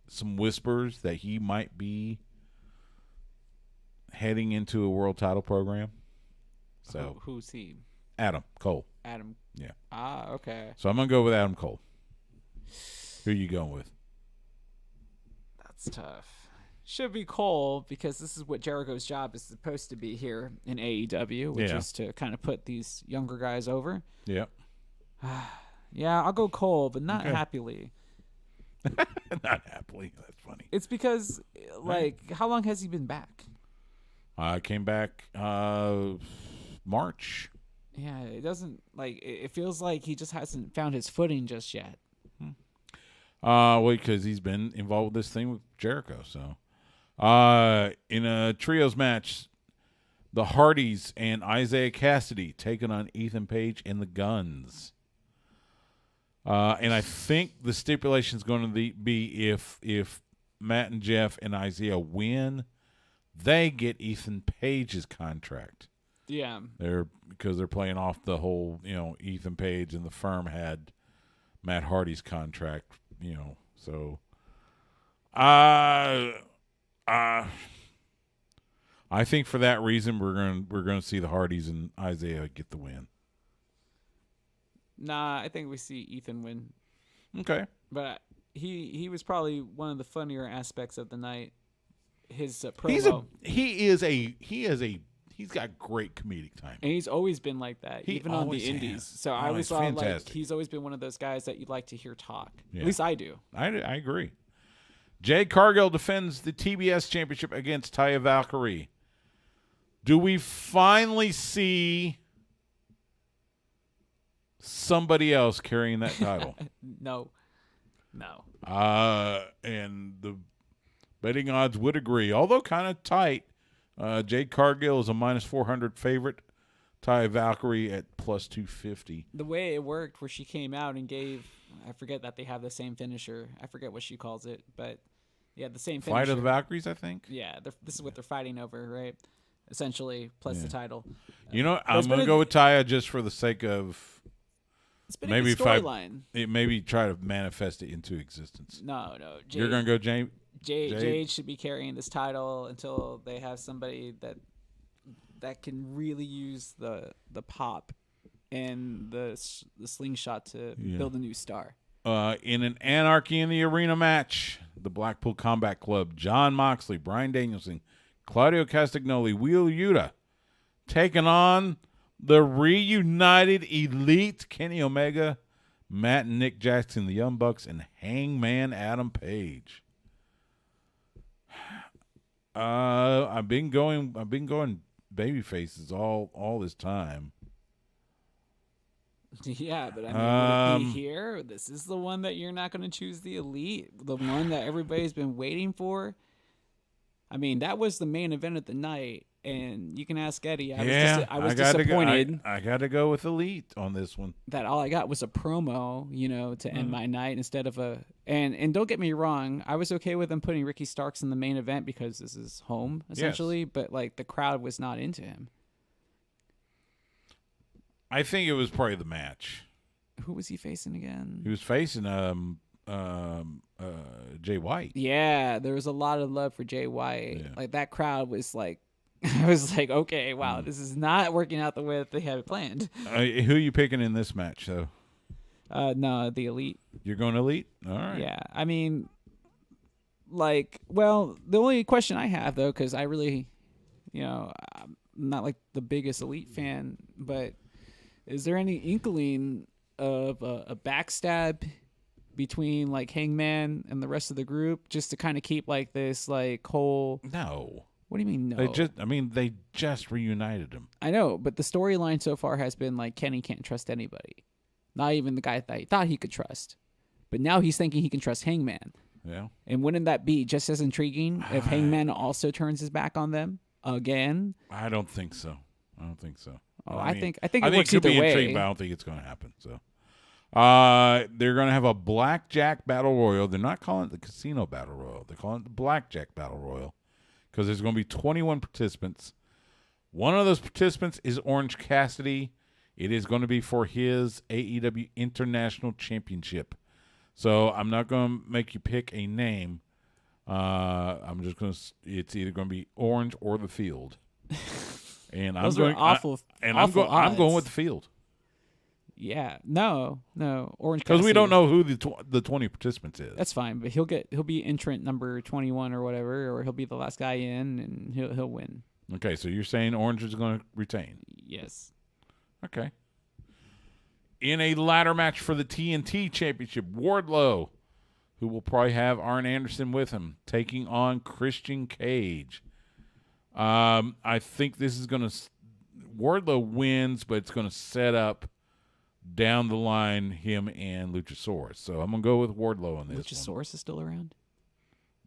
some whispers that he might be heading into a world title program. So who's he? Adam Cole. Adam. Yeah. Okay. So I'm gonna go with Adam Cole. Who are you going with? That's tough. Should be Cole, because this is what Jericho's job is supposed to be here in AEW, which is to kind of put these younger guys over. Yeah. Yeah, I'll go Cole, but not happily. Not happily. That's funny. It's because, like, how long has he been back? Came back March. Yeah, it doesn't, like, it feels like he just hasn't found his footing just yet. Well, because he's been involved with this thing with Jericho. So, in a trios match, the Hardys and Isaiah Cassidy taking on Ethan Page and the Guns. And I think the stipulation is going to be if Matt and Jeff and Isaiah win, they get Ethan Page's contract. Yeah. Because they're playing off the whole, Ethan Page and the firm had Matt Hardy's contract, So I think for that reason we're going to see the Hardys and Isaiah get the win. Nah, I think we see Ethan win. Okay. But he was probably one of the funnier aspects of the night. His promo. He's got great comedic timing. And he's always been like that, even on the indies. So I always thought like he's always been one of those guys that you'd like to hear talk. Yeah. At least I do. I agree. Jade Cargill defends the TBS championship against Taya Valkyrie. Do we finally see somebody else carrying that title? No. And the betting odds would agree, although kind of tight. Jade Cargill is a -400 favorite. Taya Valkyrie at +250. The way it worked, where she came out and gave, I forget that they have the same finisher. I forget what she calls it, but yeah, the same finisher. Fight of the Valkyries, I think. Yeah, this is what they're fighting over, right? Essentially, plus the title. I'm going to go with Taya just for the sake of maybe storyline. Maybe try to manifest it into existence. No. You're going to go Jade? Jade should be carrying this title until they have somebody that can really use the pop and the slingshot to build a new star. In an Anarchy in the Arena match, the Blackpool Combat Club, Jon Moxley, Bryan Danielson, Claudio Castagnoli, Wheeler Yuta, taking on the reunited Elite, Kenny Omega, Matt and Nick Jackson, the Young Bucks, and Hangman Adam Page. I've been going baby faces all this time. Yeah, but I mean, would it be here? This is the one that you're not going to choose the Elite, the one that everybody's been waiting for. I mean, that was the main event of the night, and you can ask Eddie. I was disappointed. I got to go with Elite on this one. That all I got was a promo, to end my night instead of a. And don't get me wrong, I was okay with them putting Ricky Starks in the main event because this is home essentially, but like the crowd was not into him. I think it was probably the match. Who was he facing again? He was facing Jay White. Yeah, there was a lot of love for Jay White. Yeah. Like that crowd was like, I was like, okay, wow, this is not working out the way that they had it planned. Who are you picking in this match, though? No, the Elite. You're going Elite? All right. Yeah, I mean, the only question I have though, because I really, I'm not like the biggest Elite fan, but is there any inkling of a backstab between like Hangman and the rest of the group, just to kind of keep like this whole? No. What do you mean no? They just reunited him. I know, but the storyline so far has been like Kenny can't trust anybody, not even the guy that he thought he could trust. But now he's thinking he can trust Hangman. Yeah. And wouldn't that be just as intriguing if Hangman also turns his back on them again? I don't think so. Oh, I think it works either way. Intrigued, but I don't think it's going to happen. So, they're going to have a blackjack battle royal. They're not calling it the casino battle royal. They're calling it the blackjack battle royal because there's going to be 21 participants. One of those participants is Orange Cassidy. It is going to be for his AEW International Championship. So I'm not going to make you pick a name, I'm just gonna. It's either gonna be Orange or the Field, and I'm going with the Field. Yeah, no, Orange because we Cassidy. don't know who the 20 participants is. That's fine, but he'll be entrant number 21 or whatever, or he'll be the last guy in, and he'll win. Okay, so you're saying Orange is going to retain? Yes. Okay. In a ladder match for the TNT Championship, Wardlow, who will probably have Arn Anderson with him, taking on Christian Cage. I think this is going to Wardlow wins, but it's going to set up down the line him and Luchasaurus. So I'm going to go with Wardlow on this. Luchasaurus is still around?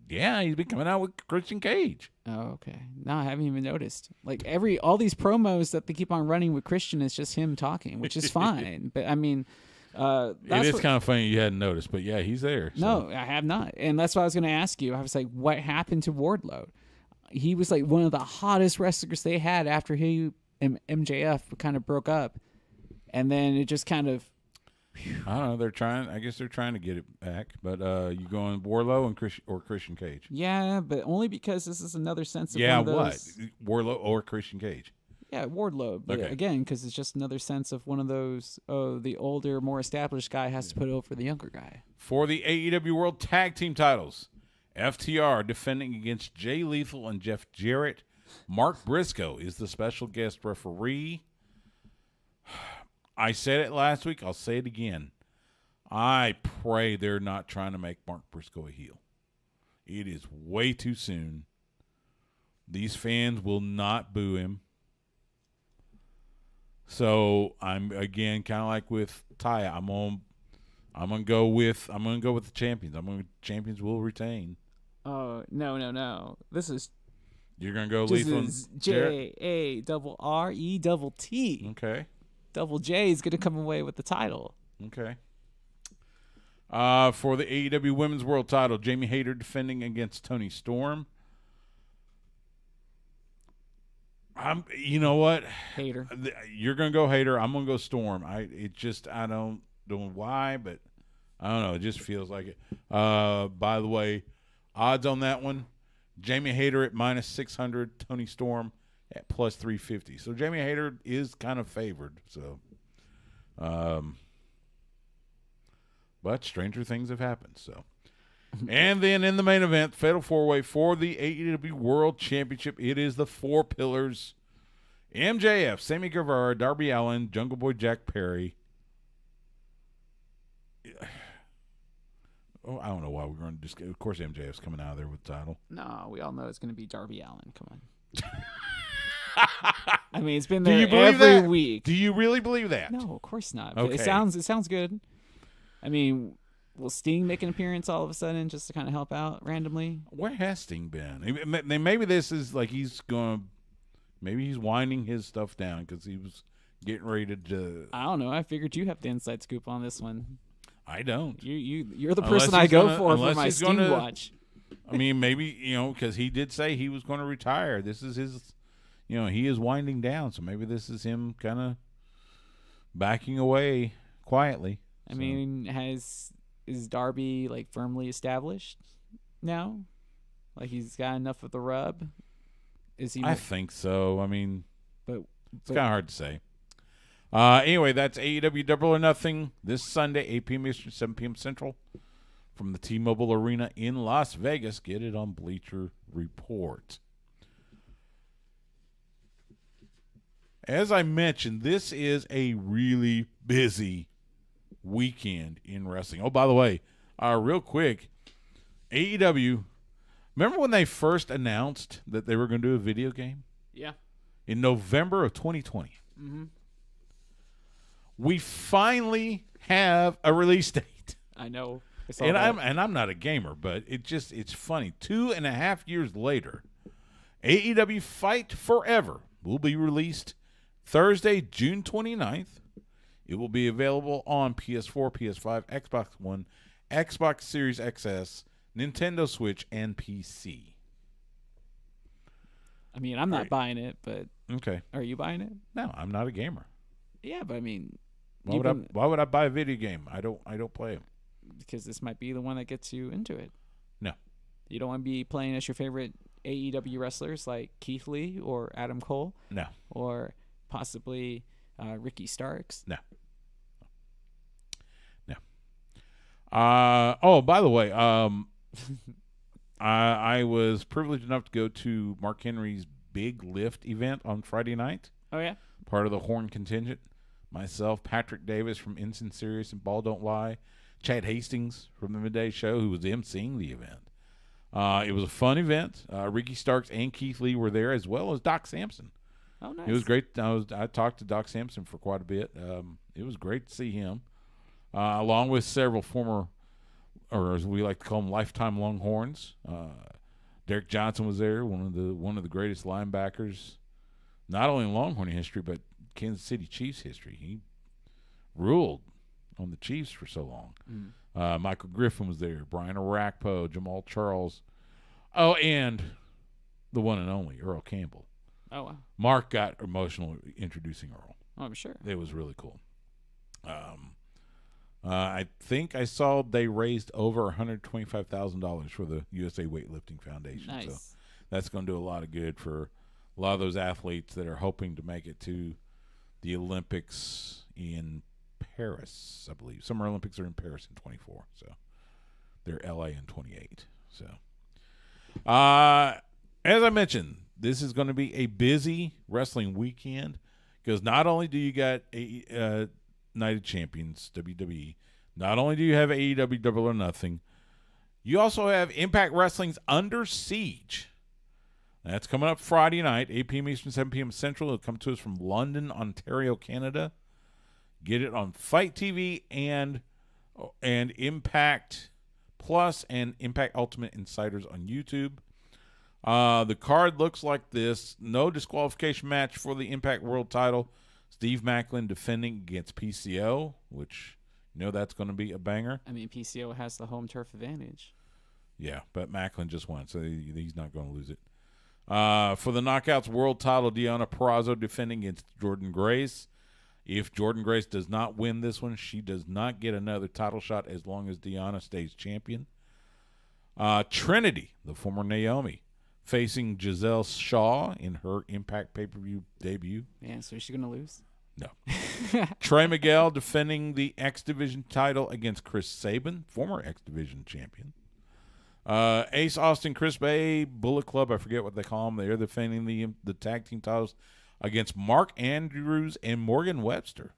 Yeah, he's been coming out with Christian Cage. Oh, okay. No, I haven't even noticed. Like all these promos that they keep on running with Christian is just him talking, which is fine. But I mean, it is kind of funny you hadn't noticed, but yeah, he's there. So. No, I have not, and that's what I was going to ask you. I was like, what happened to Wardlow? He was like one of the hottest wrestlers they had after he and MJF kind of broke up, and then it just kind of. I don't know. I guess they're trying to get it back. But you going Wardlow and Christian Cage? Yeah, but only because this is another sense of Wardlow or Christian Cage? Yeah, Wardlow. But again, because it's just another sense of one of those. Oh, the older, more established guy has to put over the younger guy. For the AEW World Tag Team titles, FTR defending against Jay Lethal and Jeff Jarrett. Mark Briscoe is the special guest referee. I said it last week. I'll say it again. I pray they're not trying to make Mark Briscoe a heel. It is way too soon. These fans will not boo him. So I'm again kind of like with Taya. I'm gonna go with the champions. Champions will retain. Oh no! You're gonna go Lethal. JARRET. Okay. Double J is going to come away with the title. Okay. For the AEW Women's World title, Jamie Hayter defending against Toni Storm. You know what? Hayter. You're going to go Hayter. I'm going to go Storm. I don't know why, but I don't know. It just feels like it. By the way, odds on that one, Jamie Hayter at -600, Toni Storm at +350. So Jamie Hayter is kind of favored. So, but stranger things have happened. So, and then in the main event, Fatal 4-Way for the AEW World Championship, it is the Four Pillars: MJF, Sammy Guevara, Darby Allin, Jungle Boy Jack Perry. Oh, I don't know why we're going to just. Of course, MJF's coming out of there with the title. No, we all know it's going to be Darby Allin. Come on. I mean, it's been there every week. Do you really believe that? No, of course not. Okay. But it sounds good. I mean, will Sting make an appearance all of a sudden just to kind of help out randomly? Where has Sting been? Maybe this is like maybe he's winding his stuff down because he was getting ready to. I don't know. I figured you have the inside scoop on this one. I don't. You're the person I go for my Sting watch. I mean, maybe, because he did say he was going to retire. This is his, he is winding down. So maybe this is him kind of backing away quietly. I mean, is Darby like firmly established now? Like he's got enough of the rub? Is he? I think so. I mean, but it's kind of hard to say. Anyway, that's AEW Double or Nothing this Sunday, 8 p.m. Eastern, 7 p.m. Central. From the T-Mobile Arena in Las Vegas. Get it on Bleacher Report. As I mentioned, this is a really busy weekend in wrestling. Oh, by the way, real quick, AEW, remember when they first announced that they were going to do a video game? Yeah. In November of 2020. Mm-hmm. We finally have a release date. I know. I'm not a gamer, but it's funny. 2.5 years later, AEW Fight Forever will be released Thursday, June 29th. It will be available on PS4, PS5, Xbox One, Xbox Series XS, Nintendo Switch, and PC. I mean, I'm not buying it, but okay. Are you buying it? No, I'm not a gamer. Yeah, but I mean, why would I buy a video game? I don't play them. Because this might be the one that gets you into it. No. You don't want to be playing as your favorite AEW wrestlers like Keith Lee or Adam Cole? No. Or possibly Ricky Starks? No. Oh, by the way, I was privileged enough to go to Mark Henry's Big Lift event on Friday night. Oh, yeah? Part of the Horn contingent. Myself, Patrick Davis from Instant Serious and Ball Don't Lie, Chad Hastings from the Midday Show, who was emceeing the event. It was a fun event. Ricky Starks and Keith Lee were there, as well as Doc Sampson. Oh, nice. It was great. I talked to Doc Sampson for quite a bit. It was great to see him. Along with several former, or as we like to call them, lifetime Longhorns. Derek Johnson was there, one of the greatest linebackers, not only in Longhorn history, but Kansas City Chiefs history. He ruled on the Chiefs for so long. Michael Griffin was there, Brian Arakpo, Jamal Charles. Oh, and the one and only Earl Campbell. Oh, wow. Mark got emotional introducing Earl. Oh, I'm sure. It was really cool. I think I saw they raised over $125,000 for the USA Weightlifting Foundation. Nice. So that's going to do a lot of good for a lot of those athletes that are hoping to make it to the Olympics in Paris, I believe. Summer Olympics are in Paris in 24, so they're LA in 28. So, as I mentioned, this is going to be a busy wrestling weekend because not only do you got United Champions, WWE. Not only do you have AEW Double or Nothing, you also have Impact Wrestling's Under Siege. That's coming up Friday night, 8 p.m. Eastern, 7 p.m. Central. It'll come to us from London, Ontario, Canada. Get it on Fight TV and Impact Plus and Impact Ultimate Insiders on YouTube. The card looks like this. No disqualification match for the Impact World title. Steve Macklin defending against PCO, which, that's going to be a banger. I mean, PCO has the home turf advantage. Yeah, but Macklin just won, so he's not going to lose it. For the Knockouts World title, Deonna Purrazzo defending against Jordan Grace. If Jordan Grace does not win this one, she does not get another title shot as long as Deonna stays champion. Trinity, the former Naomi, facing Giselle Shaw in her Impact pay-per-view debut. Man, so is she going to lose? No. Trey Miguel defending the X Division title against Chris Sabin, former X Division champion. Ace Austin, Chris Bay, Bullet Club, I forget what they call them. They're defending the tag team titles against Mark Andrews and Morgan Webster.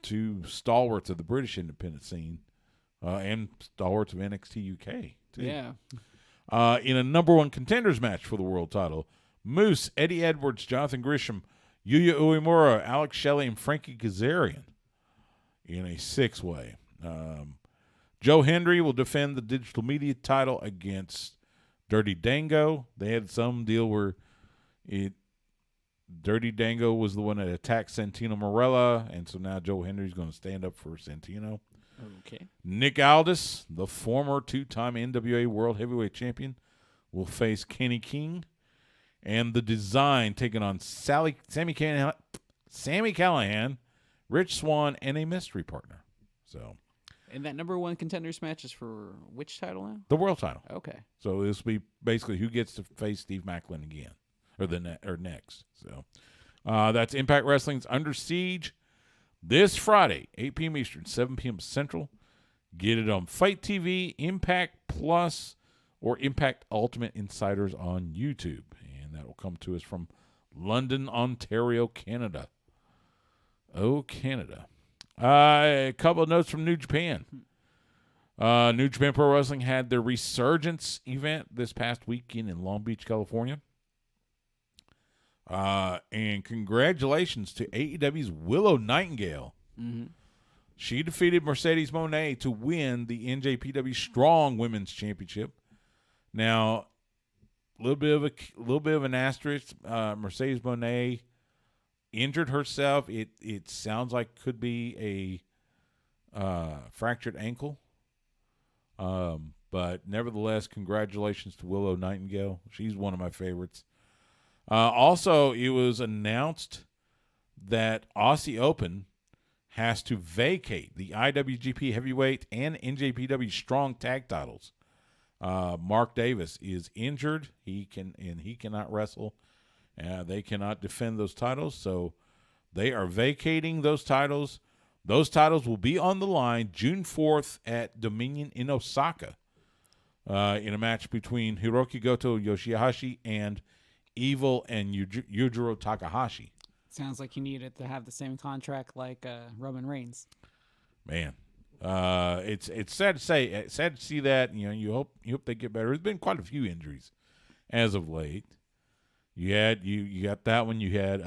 Two stalwarts of the British independent scene and stalwarts of NXT UK, too. Yeah. In a number one contenders match for the world title, Moose, Eddie Edwards, Jonathan Grisham, Yuya Uemura, Alex Shelley, and Frankie Kazarian in a six-way. Joe Hendry will defend the digital media title against Dirty Dango. They had some deal where Dirty Dango was the one that attacked Santino Marella, and so now Joe Hendry's going to stand up for Santino. Okay. Nick Aldis, the former two-time NWA World Heavyweight Champion, will face Kenny King. And the Design taking on Sammy Callahan, Rich Swann, and a mystery partner. So, and that number one contenders match is for which title now? The world title. Okay. So this will be basically who gets to face Steve Macklin again, or next. So that's Impact Wrestling's Under Siege this Friday, 8 p.m. Eastern, 7 p.m. Central. Get it on Fight TV, Impact Plus, or Impact Ultimate Insiders on YouTube. That will come to us from London, Ontario, Canada. Oh, Canada. A couple of notes from New Japan. New Japan Pro Wrestling had their Resurgence event this past weekend in Long Beach, California. And congratulations to AEW's Willow Nightingale. Mm-hmm. She defeated Mercedes Moné to win the NJPW Strong Women's Championship. Now, a little bit of an asterisk. Mercedes Moné injured herself. It sounds like could be a fractured ankle. But nevertheless, congratulations to Willow Nightingale. She's one of my favorites. Also, it was announced that Aussie Open has to vacate the IWGP Heavyweight and NJPW Strong Tag titles. Mark Davis is injured. He cannot wrestle. They cannot defend those titles, so they are vacating those titles. Those titles will be on the line June 4th at Dominion in Osaka in a match between Hiroki Goto Yoshihashi and Evil and Yujiro Takahashi. Sounds like you needed to have the same contract like Roman Reigns. Man, it's sad to say, sad to see that. You hope they get better. There's been quite a few injuries as of late. You got that one. You had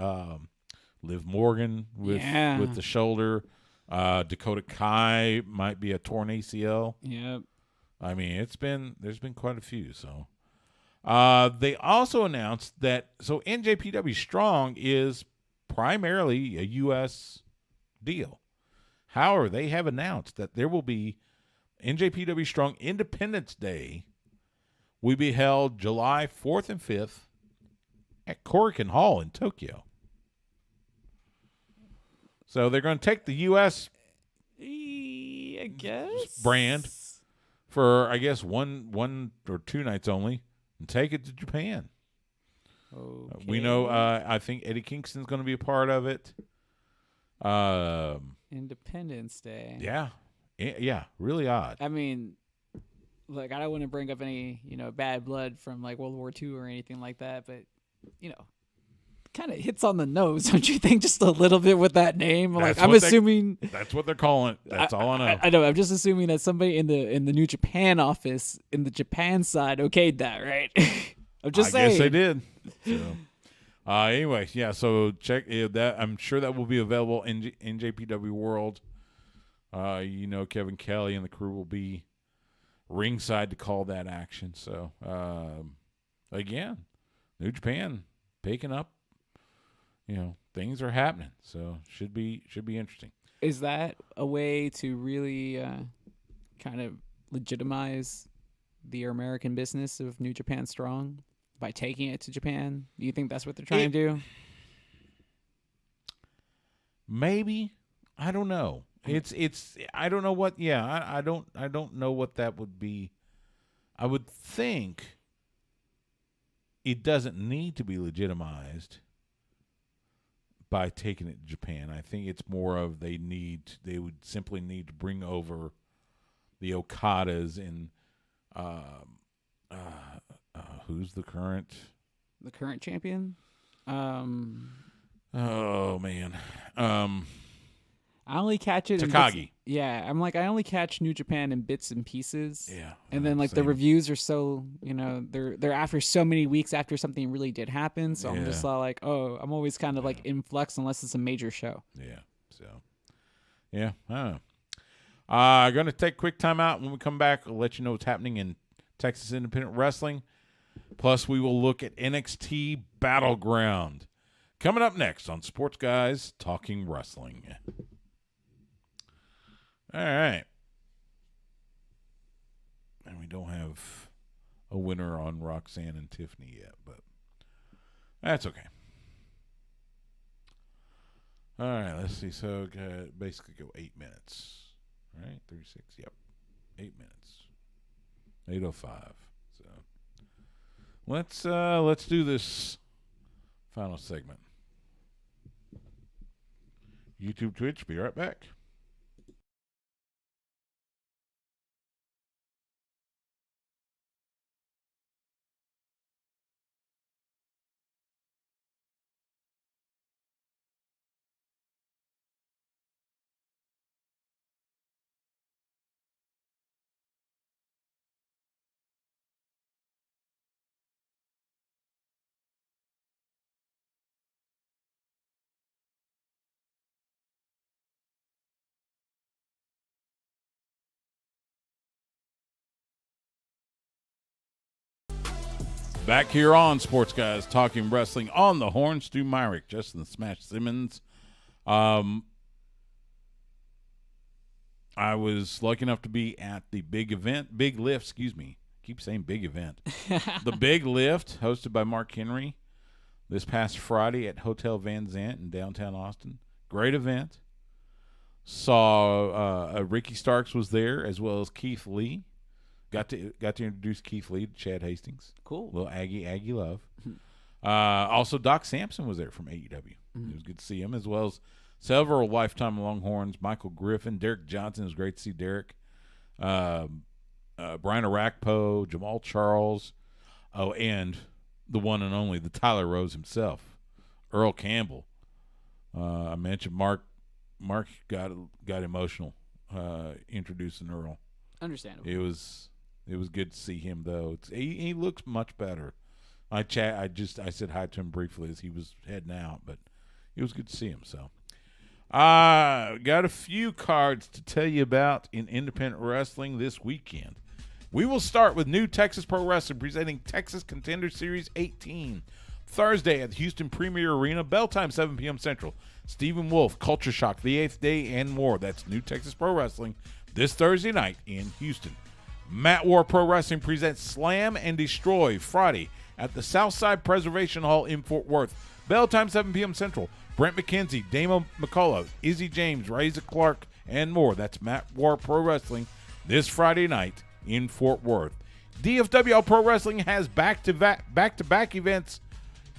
Liv Morgan with the shoulder. Dakota Kai might be a torn ACL. Yep. I mean, there's been quite a few. So, they also announced that NJPW Strong is primarily a U.S. deal. However, they have announced that there will be NJPW Strong Independence Day will be held July 4th and 5th at Korakuen Hall in Tokyo. So they're going to take the U.S. I guess brand for, I guess, one or two nights only and take it to Japan. Okay. We know, I think Eddie Kingston's going to be a part of it. Independence Day. Yeah. Yeah, really odd. I mean, look, I don't want to bring up any, bad blood from like World War II or anything like that, but, kind of hits on the nose, don't you think? Just a little bit with that name. Like, I'm assuming that's what they're calling it. That's all I know. I know. I'm just assuming that somebody in the New Japan office, in the Japan side, okayed that, right? I'm just saying. I guess they did. So, anyway, yeah. So check that. I'm sure that will be available in JPW World. Kevin Kelly and the crew will be ringside to call that action. So, again, New Japan picking up. Things are happening. So should be interesting. Is that a way to really kind of legitimize the American business of New Japan Strong by taking it to Japan? Do you think that's what they're trying to do? Maybe. I don't know. It's I don't know what. Yeah, I don't know what that would be. I would think it doesn't need to be legitimized by taking it to Japan. I think it's more of they would simply need to bring over the Okadas and who's the current champion? Oh man. I only catch it Takagi. I only catch New Japan in bits and pieces. Yeah. And then the reviews are so, they're after so many weeks after something really did happen. So I'm just like, I'm always kind of like in flux unless it's a major show. Yeah. So, yeah. I'm going to take a quick time out. When we come back, I'll let you know what's happening in Texas Independent Wrestling. Plus, we will look at NXT Battleground. Coming up next on Sports Guys Talking Wrestling. All right. And we don't have a winner on Roxanne and Tiffany yet, but that's okay. All right, let's see. So basically go 8 minutes. All right, 36. Yep. 8 minutes. 8:05. So let's do this final segment. YouTube, Twitch, be right back. Back here on Sports Guys Talking Wrestling on the Horn. Stu Myrick, Justin Smash Simmons. I was lucky enough to be at the Big Lift, keep saying big event. The Big Lift, hosted by Mark Henry, this past Friday at Hotel Van Zant in downtown Austin. Great event. Saw Ricky Starks was there, as well as Keith Lee. Got to introduce Keith Lee to Chad Hastings. Cool. Little Aggie love. Also, Doc Sampson was there from AEW. It was good to see him, as well as several lifetime Longhorns. Michael Griffin, Derek Johnson. It was great to see Derek. Brian Arakpo, Jamal Charles. Oh, and the one and only, the Tyler Rose himself, Earl Campbell. I mentioned Mark. Mark got emotional introducing Earl. Understandable. It was good to see him though. He looks much better. I said hi to him briefly as he was heading out, but it was good to see him. So, got a few cards to tell you about in independent wrestling this weekend. We will start with New Texas Pro Wrestling presenting Texas Contender Series 18. Thursday at the Houston Premier Arena, bell time 7 p.m. Central. Stephen Wolf, Culture Shock, The Eighth Day, and more. That's New Texas Pro Wrestling this Thursday night in Houston. Matt War Pro Wrestling presents Slam and Destroy Friday at the Southside Preservation Hall in Fort Worth. Bell time 7 p.m. Central. Brent McKenzie, Damo McCullough, Izzy James, Razor Clark, and more. That's Matt War Pro Wrestling this Friday night in Fort Worth. DFWL Pro Wrestling has back-to-back events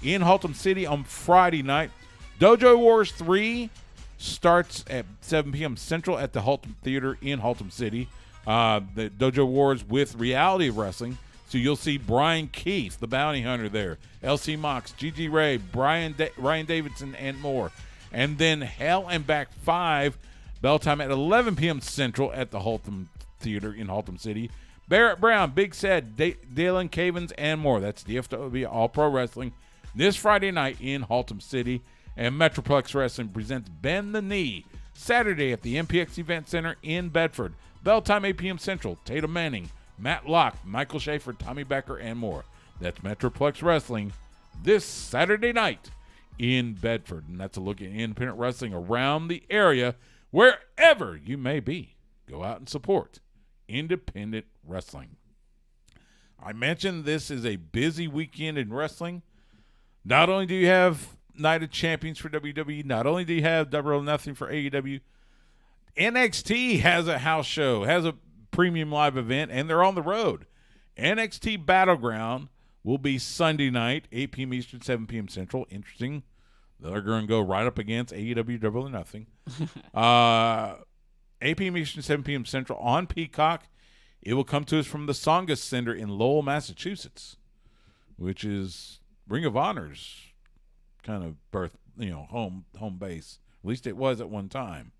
in Haltom City on Friday night. Dojo Wars 3 starts at 7 p.m. Central at the Haltom Theater in Haltom City. The Dojo Wars with Reality of Wrestling. So you'll see Brian Keith, the bounty hunter there. LC Mox, Gigi Ray, Ryan Davidson, and more. And then Hell and Back 5, bell time at 11 p.m. Central at the Haltom Theater in Haltom City. Barrett Brown, Big Sad, Dalen Cavens, and more. That's DFW All Pro Wrestling this Friday night in Haltom City. And Metroplex Wrestling presents Bend the Knee Saturday at the MPX Event Center in Bedford. Bell time 8 p.m. Central. Tatum Manning, Matt Locke, Michael Schaefer, Tommy Becker, and more. That's Metroplex Wrestling this Saturday night in Bedford. And that's a look at independent wrestling around the area, wherever you may be. Go out and support independent wrestling. I mentioned this is a busy weekend in wrestling. Not only do you have Night of Champions for WWE, not only do you have Double or Nothing for AEW, NXT has a house show, has a premium live event, and they're on the road. NXT Battleground will be Sunday night, 8 p.m. Eastern, 7 p.m. Central. Interesting. They're going to go right up against AEW Double or Nothing. 8 p.m. Eastern, 7 p.m. Central on Peacock. It will come to us from the Songus Center in Lowell, Massachusetts, which is Ring of Honor's kind of home base. At least it was at one time.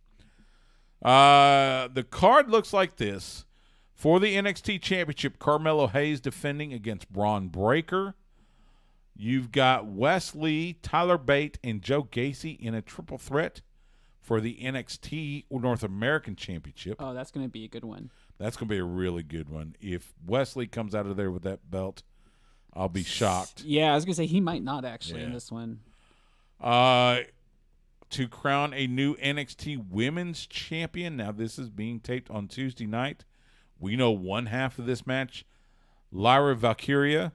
The card looks like this. For the NXT Championship, Carmelo Hayes defending against Braun Breaker. You've got Wes Lee, Tyler Bate, and Joe Gacy in a triple threat for the NXT North American Championship. Oh, that's going to be a good one. That's going to be a really good one. If Wesley comes out of there with that belt, I'll be shocked. Yeah, I was going to say he might not actually in this one. To crown a new NXT Women's Champion. Now, this is being taped on Tuesday night. We know one half of this match, Lyra Valkyria,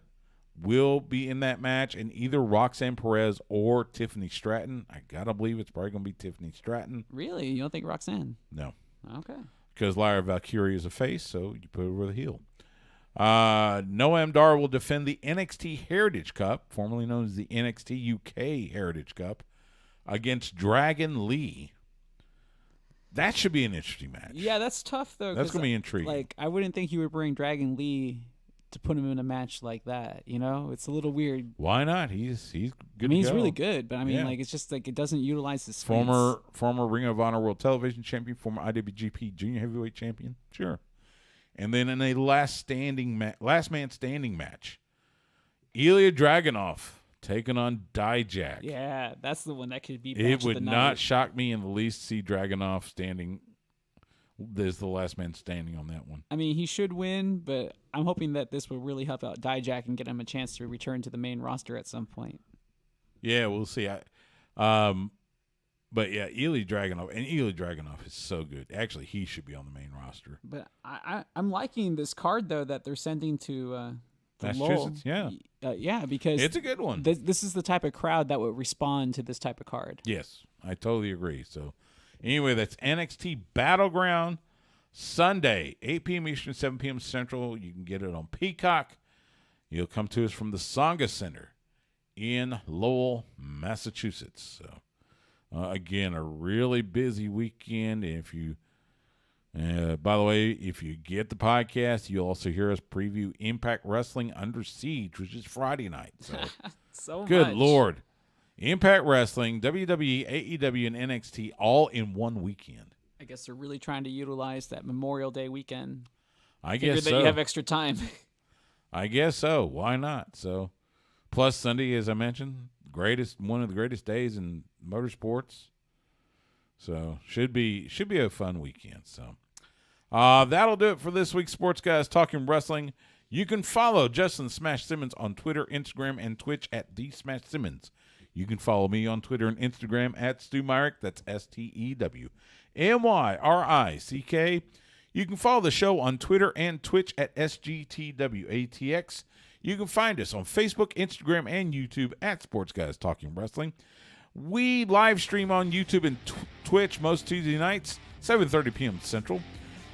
will be in that match, and either Roxanne Perez or Tiffany Stratton. I got to believe it's probably going to be Tiffany Stratton. Really? You don't think Roxanne? No. Okay. Because Lyra Valkyria is a face, so you put her with a heel. Noam Dar will defend the NXT Heritage Cup, formerly known as the NXT UK Heritage Cup, against Dragon Lee. That should be an interesting match. Yeah, that's tough, though. That's going to be intriguing. Like, I wouldn't think you would bring Dragon Lee to put him in a match like that, you know? It's a little weird. Why not? He's good I mean, he's really good, but I mean, like, it's just like it doesn't utilize his strengths. Former Ring of Honor World Television Champion, former IWGP Junior Heavyweight Champion. Sure. And then in a last man standing match, Ilya Dragunov taking on Dijak. Yeah, that's the one that could be. It would not shock me in the least to see Dragunov standing. There's the last man standing on that one. I mean, he should win, but I'm hoping that this will really help out Dijak and get him a chance to return to the main roster at some point. Yeah, we'll see. But yeah, Ilya Dragunov is so good. Actually, he should be on the main roster. But I'm liking this card though that they're sending to Massachusetts. Lowell. Yeah, because it's a good one. This is the type of crowd that would respond to this type of card. Yes, I totally agree. So, Anyway, that's NXT Battleground, Sunday, 8 p.m. Eastern, 7 p.m. Central. You can get it on Peacock. You'll come to us from the Songa Center in Lowell, Massachusetts. So, again, a really busy weekend. If you, by the way, if you get the podcast, you'll also hear us preview Impact Wrestling Under Siege, which is Friday night. So, good much. Lord. Impact Wrestling, WWE, AEW, and NXT all in one weekend. I guess they're really trying to utilize that Memorial Day weekend. I guess so. That you have extra time. I guess so. Why not? So, plus Sunday, as I mentioned, one of the greatest days in motorsports. So should be a fun weekend. So, that'll do it for this week's Sports Guys Talking Wrestling. You can follow Justin Smash Simmons on Twitter, Instagram, and Twitch at @DSmashSimmons. You can follow me on Twitter and Instagram at Stu Myrick. That's STEWMYRICK. You can follow the show on Twitter and Twitch at SGTWATX. You can find us on Facebook, Instagram, and YouTube at Sports Guys Talking Wrestling. We live stream on YouTube and Twitch most Tuesday nights, 7:30 p.m. Central.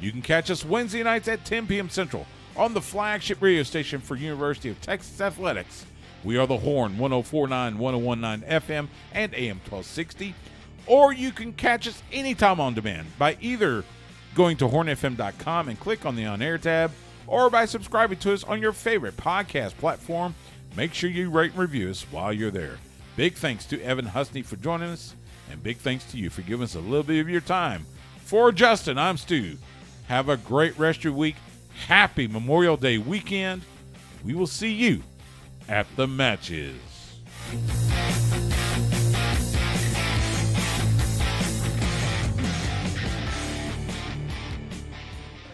You can catch us Wednesday nights at 10 p.m. Central on the flagship radio station for University of Texas Athletics. We are the Horn, 104.9, 101.9 FM, and AM 1260. Or you can catch us anytime on demand by either going to hornfm.com and click on the On Air tab, or by subscribing to us on your favorite podcast platform. Make sure you rate and review us while you're there. Big thanks to Evan Husney for joining us, and big thanks to you for giving us a little bit of your time. For Justin, I'm Stu. Have a great rest of your week. Happy Memorial Day weekend. We will see you at the matches.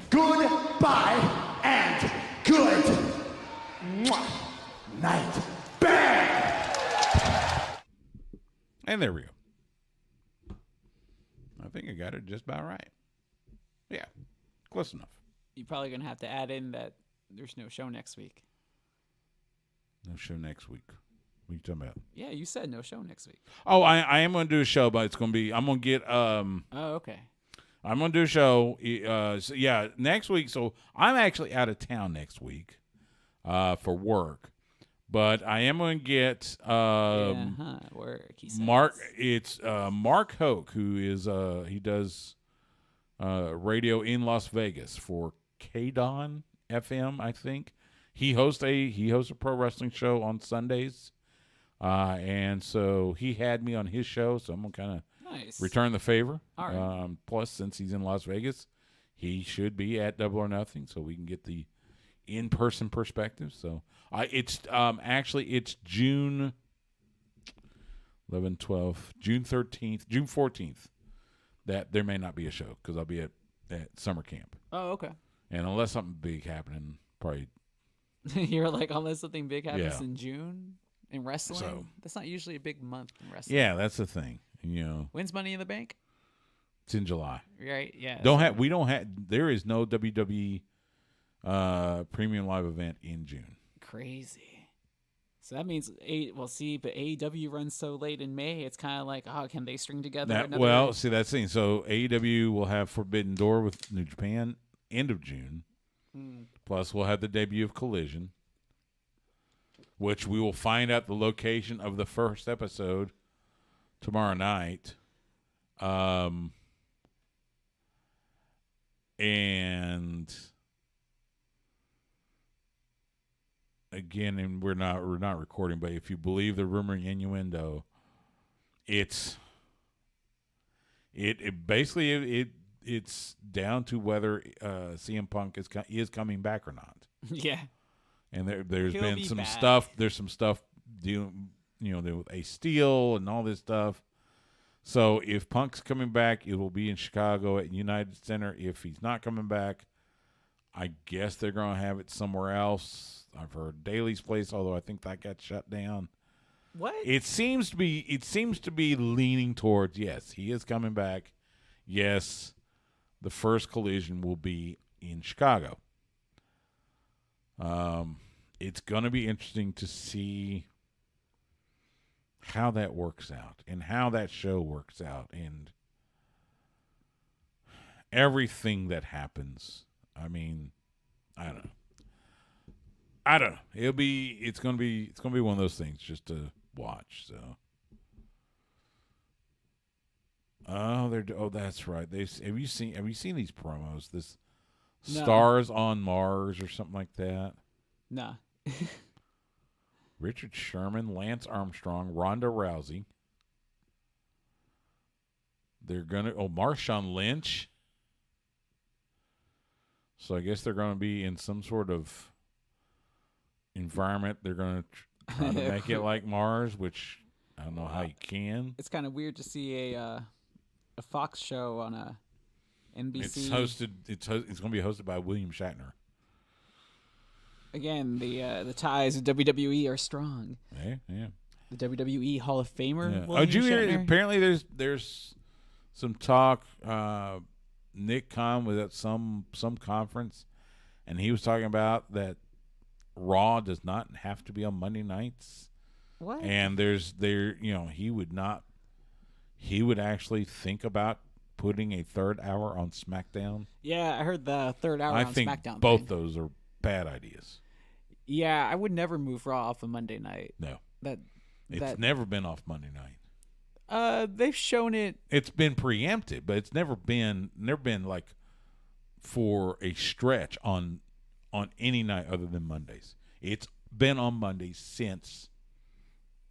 Goodbye and good night. Bang! And there we go. I think I got it just about right. Yeah, close enough. You're probably going to have to add in that there's no show next week. No show next week. What are you talking about? Yeah, you said no show next week. Oh, I am going to do a show, but it's going to be, I'm going to get, Oh, okay. I'm going to do a show, next week. So I'm actually out of town next week for work. But I am going to get work. He says. Mark Hoke, who is he does radio in Las Vegas for KDON FM, I think. He hosts a pro wrestling show on Sundays, and so he had me on his show. So I'm gonna kind of return the favor. All right. Plus, since he's in Las Vegas, he should be at Double or Nothing, so we can get the in-person perspective. So it's June 11, 12, June 13th, June 14th. That there may not be a show because I'll be at summer camp. Oh, okay. And unless something big happening, probably. You're like, unless something big happens in June in wrestling, that's not usually a big month in wrestling. Yeah, that's the thing. When's Money in the Bank? It's in July. Right. Yeah. There is no WWE premium live event in June. Crazy. So that means but AEW runs so late in May, it's kind of like, can they string together another? See, that's the thing. So AEW will have Forbidden Door with New Japan end of June. Plus, we'll have the debut of Collision, which we will find out the location of the first episode tomorrow night. And again, and we're not recording, but if you believe the rumor and innuendo, it's down to whether CM Punk is coming back or not. Yeah. And there's He'll been be some back. stuff. There's some stuff dealing with Ace Steel and all this stuff. So if Punk's coming back, it will be in Chicago at United Center. If he's not coming back, I guess they're going to have it somewhere else. I've heard Daly's place, although I think that got shut down. What? It seems to be leaning towards, yes, he is coming back. Yes, the first Collision will be in Chicago. It's going to be interesting to see how that works out and how that show works out. And everything that happens. I mean, I don't know. It's gonna be one of those things just to watch. So, that's right. Have you seen these promos? This No. Stars on Mars or something like that. Nah. Richard Sherman, Lance Armstrong, Ronda Rousey. They're gonna Marshawn Lynch. So I guess they're going to be in some sort of environment. They're going to try to make it like Mars, which I don't know how you can. It's kind of weird to see a Fox show on a NBC. It's hosted. It's going to be hosted by William Shatner. Again, the ties of WWE are strong. Yeah. The WWE Hall of Famer. Yeah. William Did you hear? Shatner? Apparently, there's some talk. Nick Khan was at some conference, and he was talking about that Raw does not have to be on Monday nights. What? And he would actually think about putting a third hour on SmackDown. Yeah, I heard the third hour on SmackDown. I think both those are bad ideas. Yeah, I would never move Raw off a Monday night. No. It's never been off Monday night. They've shown it. It's been preempted, but it's never been like for a stretch on any night other than Mondays. It's been on Mondays since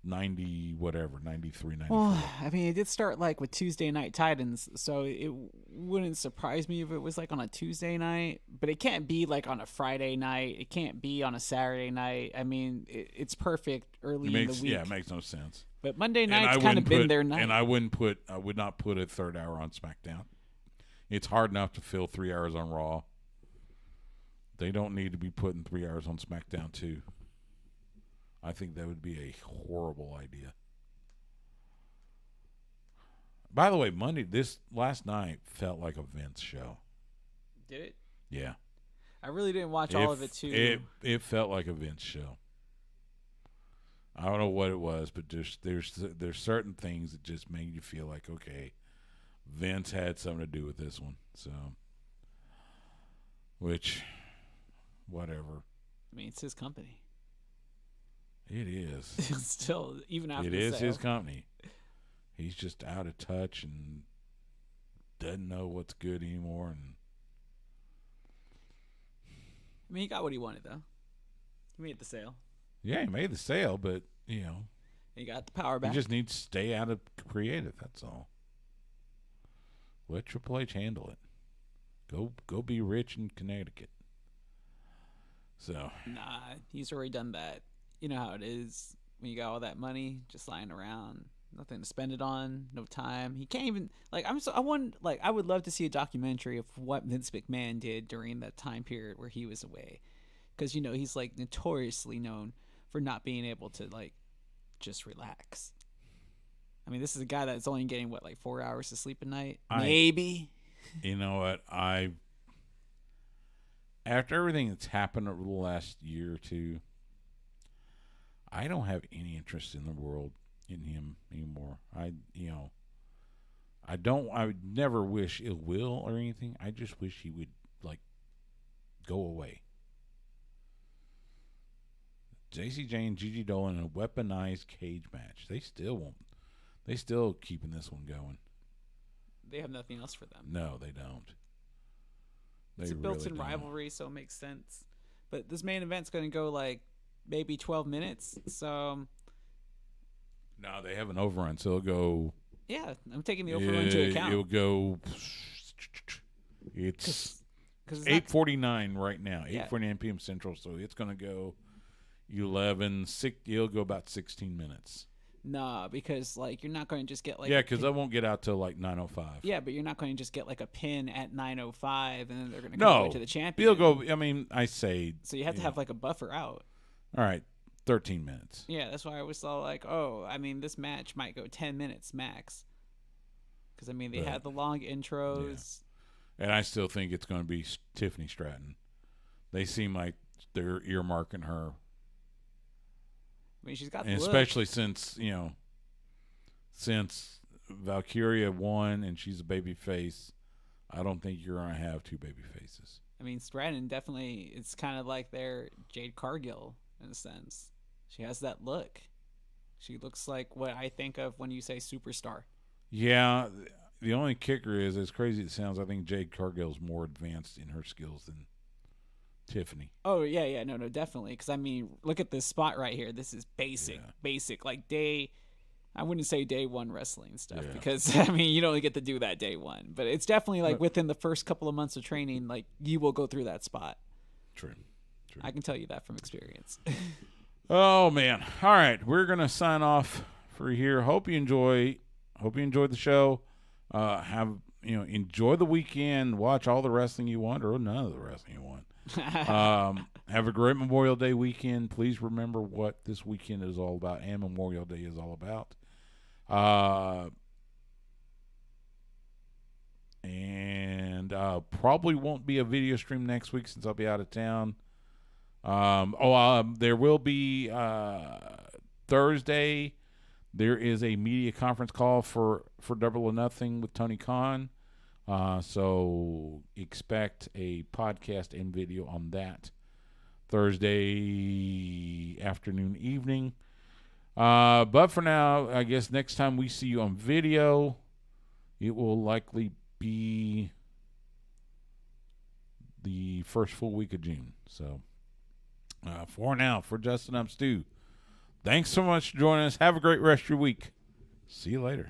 93, 94. Well, I mean, it did start like with Tuesday Night Titans, so it wouldn't surprise me if it was like on a Tuesday night, but it can't be like on a Friday night. It can't be on a Saturday night. I mean, it's perfect early in the week. Yeah, it makes no sense. But Monday night's kind of been their night. And I would not put a third hour on SmackDown. It's hard enough to fill 3 hours on Raw. They don't need to be putting 3 hours on SmackDown too. I think that would be a horrible idea. By the way, this last night felt like a Vince show. Did it? Yeah. I really didn't watch all of it too. It felt like a Vince show. I don't know what it was, but there's certain things that just made you feel like, okay, Vince had something to do with this one. So, which, whatever. I mean, it's his company. It is. Still, even after it the is sale. his company. He's just out of touch and doesn't know what's good anymore. And I mean, he got what he wanted though. He made the sale. Yeah, he made the sale, but he got the power back. He just needs to stay out of creative. That's all. Let Triple H handle it. Go be rich in Connecticut. So. Nah, he's already done that. You know how it is when you got all that money just lying around, nothing to spend it on, no time. He can't even I would love to see a documentary of what Vince McMahon did during that time period where he was away, because he's like notoriously known for not being able to like just relax. I mean, this is a guy that's only getting 4 hours of sleep a night, maybe. You know what? After everything that's happened over the last year or two, I don't have any interest in the world in him anymore. I would never wish ill will or anything. I just wish he would go away. JCJ and Gigi Dolan in a weaponized cage match. They still won't. They still keeping this one going. They have nothing else for them. No, they don't. It's a built-in rivalry, so it makes sense. But this main event's going to go maybe 12 minutes. So no, they have an overrun, so it'll go. Yeah, I'm taking the overrun into account. It'll go. It's 8:49 right now. 8:49 p.m. Central, so it's going to go 11. It'll go about 16 minutes. Nah, because you're not going to just get because I won't get out till 9:05. Yeah, but you're not going to just get a pin at 9:05 and then they're going to go to the champion. He'll go. I mean, I say. So you have to have a buffer out. All right, 13 minutes. Yeah, that's why I was all this match might go 10 minutes max. Because they had the long intros. Yeah. And I still think it's going to be Tiffany Stratton. They seem like they're earmarking her. I mean, she's got and the especially since Valkyria won and she's a baby face, I don't think you're going to have two baby faces. I mean, Stratton definitely, it's kind of like their Jade Cargill in a sense. She has that look. She looks like what I think of when you say superstar. Yeah, the only kicker is, as crazy as it sounds, I think Jade Cargill's more advanced in her skills than Tiffany. Oh, yeah, no, definitely. Because, I mean, look at this spot right here. This is basic. Like, I wouldn't say day one wrestling stuff because, I mean, you don't get to do that day one. But it's definitely, like, within the first couple of months of training, like, you will go through that spot. True. I can tell you that from experience. Oh, man. All right, we're going to sign off for here. Hope you enjoyed the show. Enjoy the weekend. Watch all the wrestling you want or none of the wrestling you want. Have a great Memorial Day weekend. Please remember what this weekend is all about and Memorial Day is all about. And probably won't be a video stream next week since I'll be out of town. There will be Thursday. There is a media conference call for Double or Nothing with Tony Khan. So expect a podcast and video on that Thursday afternoon, evening. But for now, I guess next time we see you on video, it will likely be the first full week of June. So for now, for Justin, I'm Stu. Thanks so much for joining us. Have a great rest of your week. See you later.